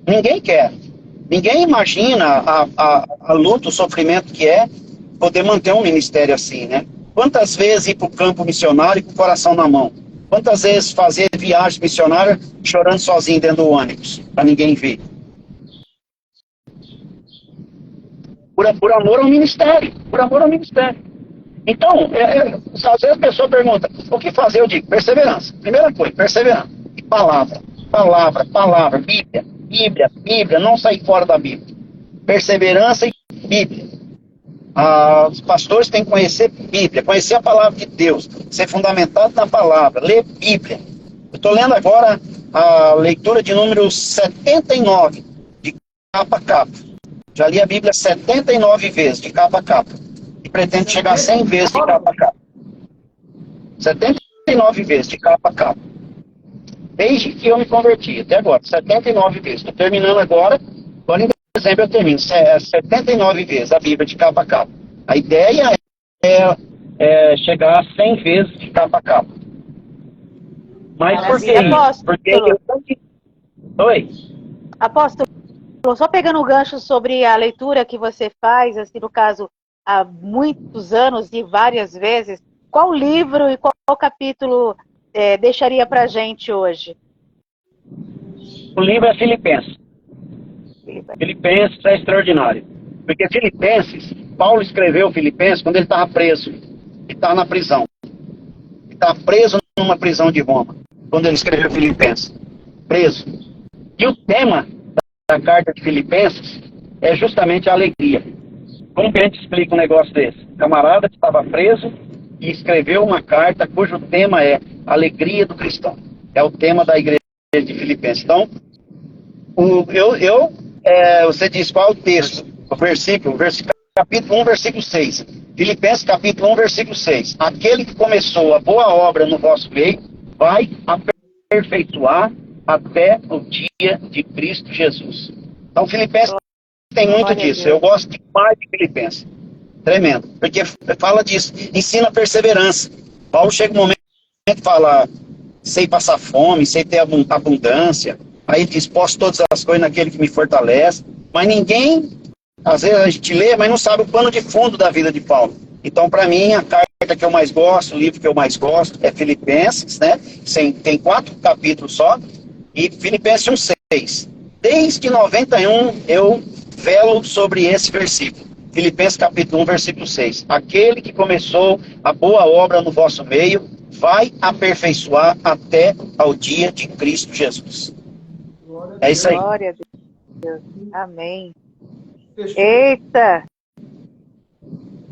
C: ninguém imagina a luta, o sofrimento que é poder manter um ministério assim, né? Quantas vezes ir para o campo missionário com o coração na mão? Quantas vezes fazer viagem missionária chorando sozinho dentro do ônibus, para ninguém ver? Por amor ao ministério, Então, às vezes a pessoa pergunta, o que fazer? Eu digo, perseverança. Primeira coisa, perseverança. E palavra, Bíblia, não sair fora da Bíblia. Perseverança e Bíblia. Os pastores têm que conhecer Bíblia, conhecer a palavra de Deus, ser fundamentado na palavra, ler Bíblia. Eu estou lendo agora a leitura de número 79, de capa a capa. Já li a Bíblia 79 vezes, de capa a capa. E pretendo chegar a 100 vezes de capa a capa. 79 vezes de capa a capa. Desde que eu me converti, até agora, 79 vezes. Estou terminando agora em dezembro eu termino. 79 vezes a Bíblia de capa a capa. A ideia é chegar a 100 vezes de capa a capa. Mas por que isso? Porque eu... Oi?
B: Apóstolo, só pegando o gancho sobre a leitura que você faz, assim, no caso, há muitos anos e várias vezes, qual livro e qual capítulo deixaria para a gente hoje?
C: O livro é Filipenses. Filipenses é extraordinário. Porque Filipenses, Paulo escreveu Filipenses quando ele estava preso. Ele estava na prisão. Ele estava preso numa prisão de Roma. Quando ele escreveu Filipenses. Preso. E o tema da carta de Filipenses é justamente a alegria. Como que a gente explica um negócio desse? O camarada que estava preso e escreveu uma carta cujo tema é alegria do cristão. É o tema da igreja de Filipenses. Então, você diz qual é o texto, o versículo, capítulo 1, versículo 6. Filipenses, capítulo 1, versículo 6. Aquele que começou a boa obra no vosso meio, vai aperfeiçoar até o dia de Cristo Jesus. Então, Filipenses tem muito disso. Eu gosto demais de Filipenses. Tremendo. Porque fala disso. Ensina perseverança. Paulo chega um momento fala, sei passar fome, sei ter abundância. Aí diz, posso todas as coisas naquele que me fortalece. Mas ninguém, às vezes a gente lê, mas não sabe o pano de fundo da vida de Paulo. Então, para mim, a carta que eu mais gosto, o livro que eu mais gosto é Filipenses, né? Tem 4 capítulos só, e Filipenses 1:6. Desde 91 eu velo sobre esse versículo. Filipenses capítulo 1, versículo 6. Aquele que começou a boa obra no vosso meio, vai aperfeiçoar até ao dia de Cristo Jesus. É isso aí.
B: Glória a Deus. Amém. Fechou. Eita!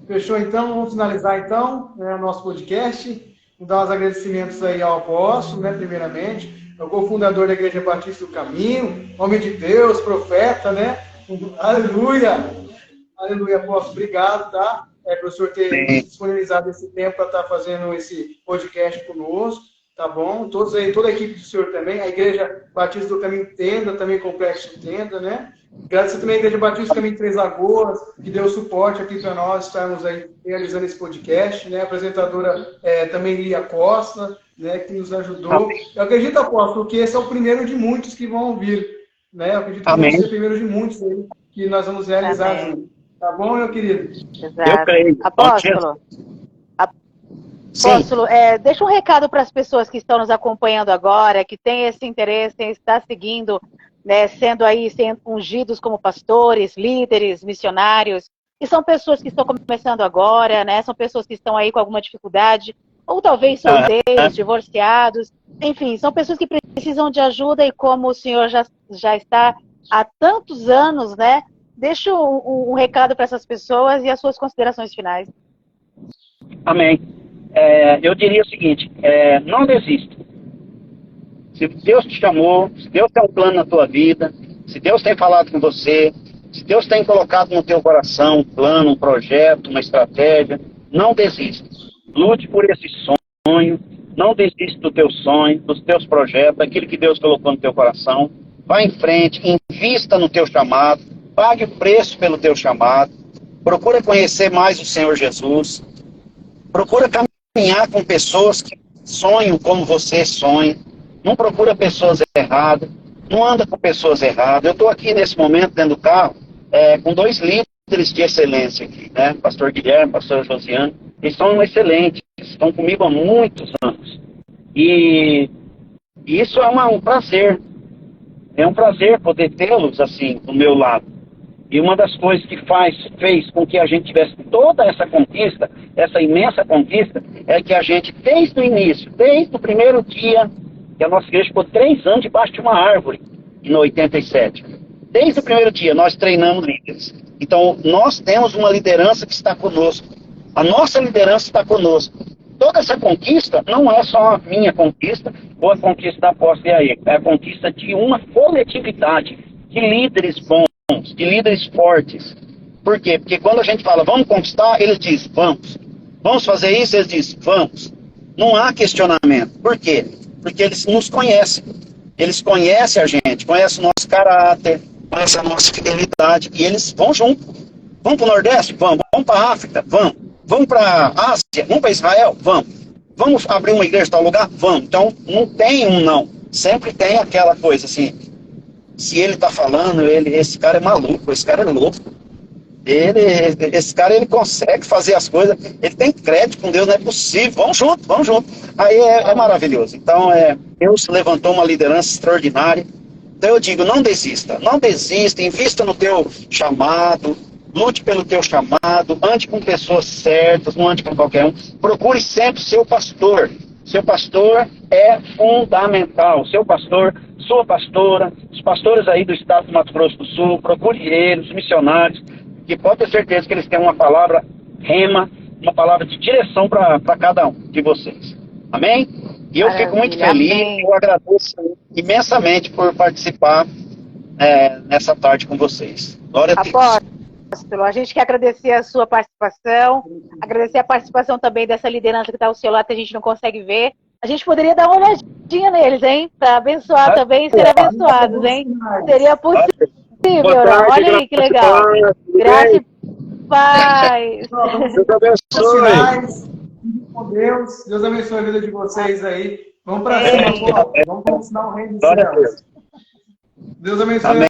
A: Fechou então? Vamos finalizar então o nosso podcast. Vou dar os agradecimentos aí ao apóstolo, né, primeiramente. É o cofundador da Igreja Batista do Caminho, homem de Deus, profeta, né? Aleluia! Aleluia, apóstolo. Obrigado, tá? Por o senhor ter disponibilizado esse tempo para estar fazendo esse podcast conosco, tá bom? Todos aí, toda a equipe do senhor também, a Igreja Batista do Caminho Tenda, também Complexo Tenda, né? Agradecer também a Igreja Batista do Caminho de Três Lagoas, que deu suporte aqui para nós estarmos aí realizando esse podcast, né? A apresentadora também Lia Costa, né? Que nos ajudou. Eu acredito, apóstolo, que esse é o primeiro de muitos que vão vir, né? Eu acredito que vai ser o primeiro de muitos aí que nós vamos realizar juntos. Tá bom, meu querido?
B: Exato. Eu creio. Apóstolo, deixa um recado para as pessoas que estão nos acompanhando agora, que têm esse interesse em estar seguindo, né, sendo ungidos como pastores, líderes, missionários, e são pessoas que estão começando agora, né, são pessoas que estão aí com alguma dificuldade, ou talvez solteiros, divorciados, enfim, são pessoas que precisam de ajuda, e como o senhor já está há tantos anos, né, deixa um recado para essas pessoas e as suas considerações finais.
C: Amém. Eu diria o seguinte, não desista. Se Deus te chamou, se Deus tem um plano na tua vida, se Deus tem falado com você, se Deus tem colocado no teu coração um plano, um projeto, uma estratégia, não desista. Lute por esse sonho, não desista do teu sonho, dos teus projetos, daquilo que Deus colocou no teu coração. Vá em frente, invista no teu chamado, pague o preço pelo teu chamado, procura conhecer mais o Senhor Jesus, procura caminhar com pessoas que sonham como você sonha, não procura pessoas erradas, não anda com pessoas erradas. Eu estou aqui nesse momento dentro do carro com 2 líderes de excelência aqui, né? Pastor Guilherme, pastor Josiane, eles são excelentes, estão comigo há muitos anos, e isso é um prazer, é um prazer poder tê-los assim do meu lado. E uma das coisas que fez com que a gente tivesse toda essa conquista, essa imensa conquista, é que a gente, desde o início, desde o primeiro dia, que a nossa igreja ficou 3 anos debaixo de uma árvore, em 87. Desde o primeiro dia, nós treinamos líderes. Então, nós temos uma liderança que está conosco. A nossa liderança está conosco. Toda essa conquista não é só a minha conquista, ou a conquista da apóstola Iaê, é a conquista de uma coletividade, de líderes bons, de líderes fortes. Por quê? Porque quando a gente fala, vamos conquistar, eles dizem, vamos. Vamos fazer isso, eles dizem, vamos. Não há questionamento. Por quê? Porque eles nos conhecem. Eles conhecem a gente, conhecem o nosso caráter, conhecem a nossa fidelidade, e eles vão junto. Vamos para o Nordeste? Vamos. Vamos para a África? Vamos. Vamos para a Ásia? Vamos para Israel? Vamos. Vamos abrir uma igreja em tal lugar? Vamos. Então, não tem um não. Sempre tem aquela coisa assim, se ele está falando, esse cara é maluco, esse cara é louco. Esse cara, ele consegue fazer as coisas, ele tem crédito com Deus, não é possível, vamos junto. Aí é maravilhoso. Então, Deus levantou uma liderança extraordinária. Então eu digo, não desista, invista no teu chamado, lute pelo teu chamado, ande com pessoas certas, não ande com qualquer um. Procure sempre seu pastor. Seu pastor é fundamental. Seu pastor, sua pastora, os pastores aí do estado do Mato Grosso do Sul, procure eles, os missionários, que pode ter certeza que eles têm uma palavra rema, uma palavra de direção para cada um de vocês. Amém? E eu fico muito feliz, eu agradeço imensamente por participar nessa tarde com vocês. Glória a Deus.
B: Apóstolo, a gente quer agradecer a sua participação, agradecer a participação também dessa liderança que está ao seu lado, que a gente não consegue ver. A gente poderia dar uma olhadinha neles, hein? Para abençoar também e ser abençoados, hein? Seria possível. Olha aí que legal. Graça e paz.
C: Deus abençoe.
A: com Deus. Deus abençoe a vida de vocês aí. Vamos para cima, pô. Vamos ensinar o reino dos céus. Deus abençoe.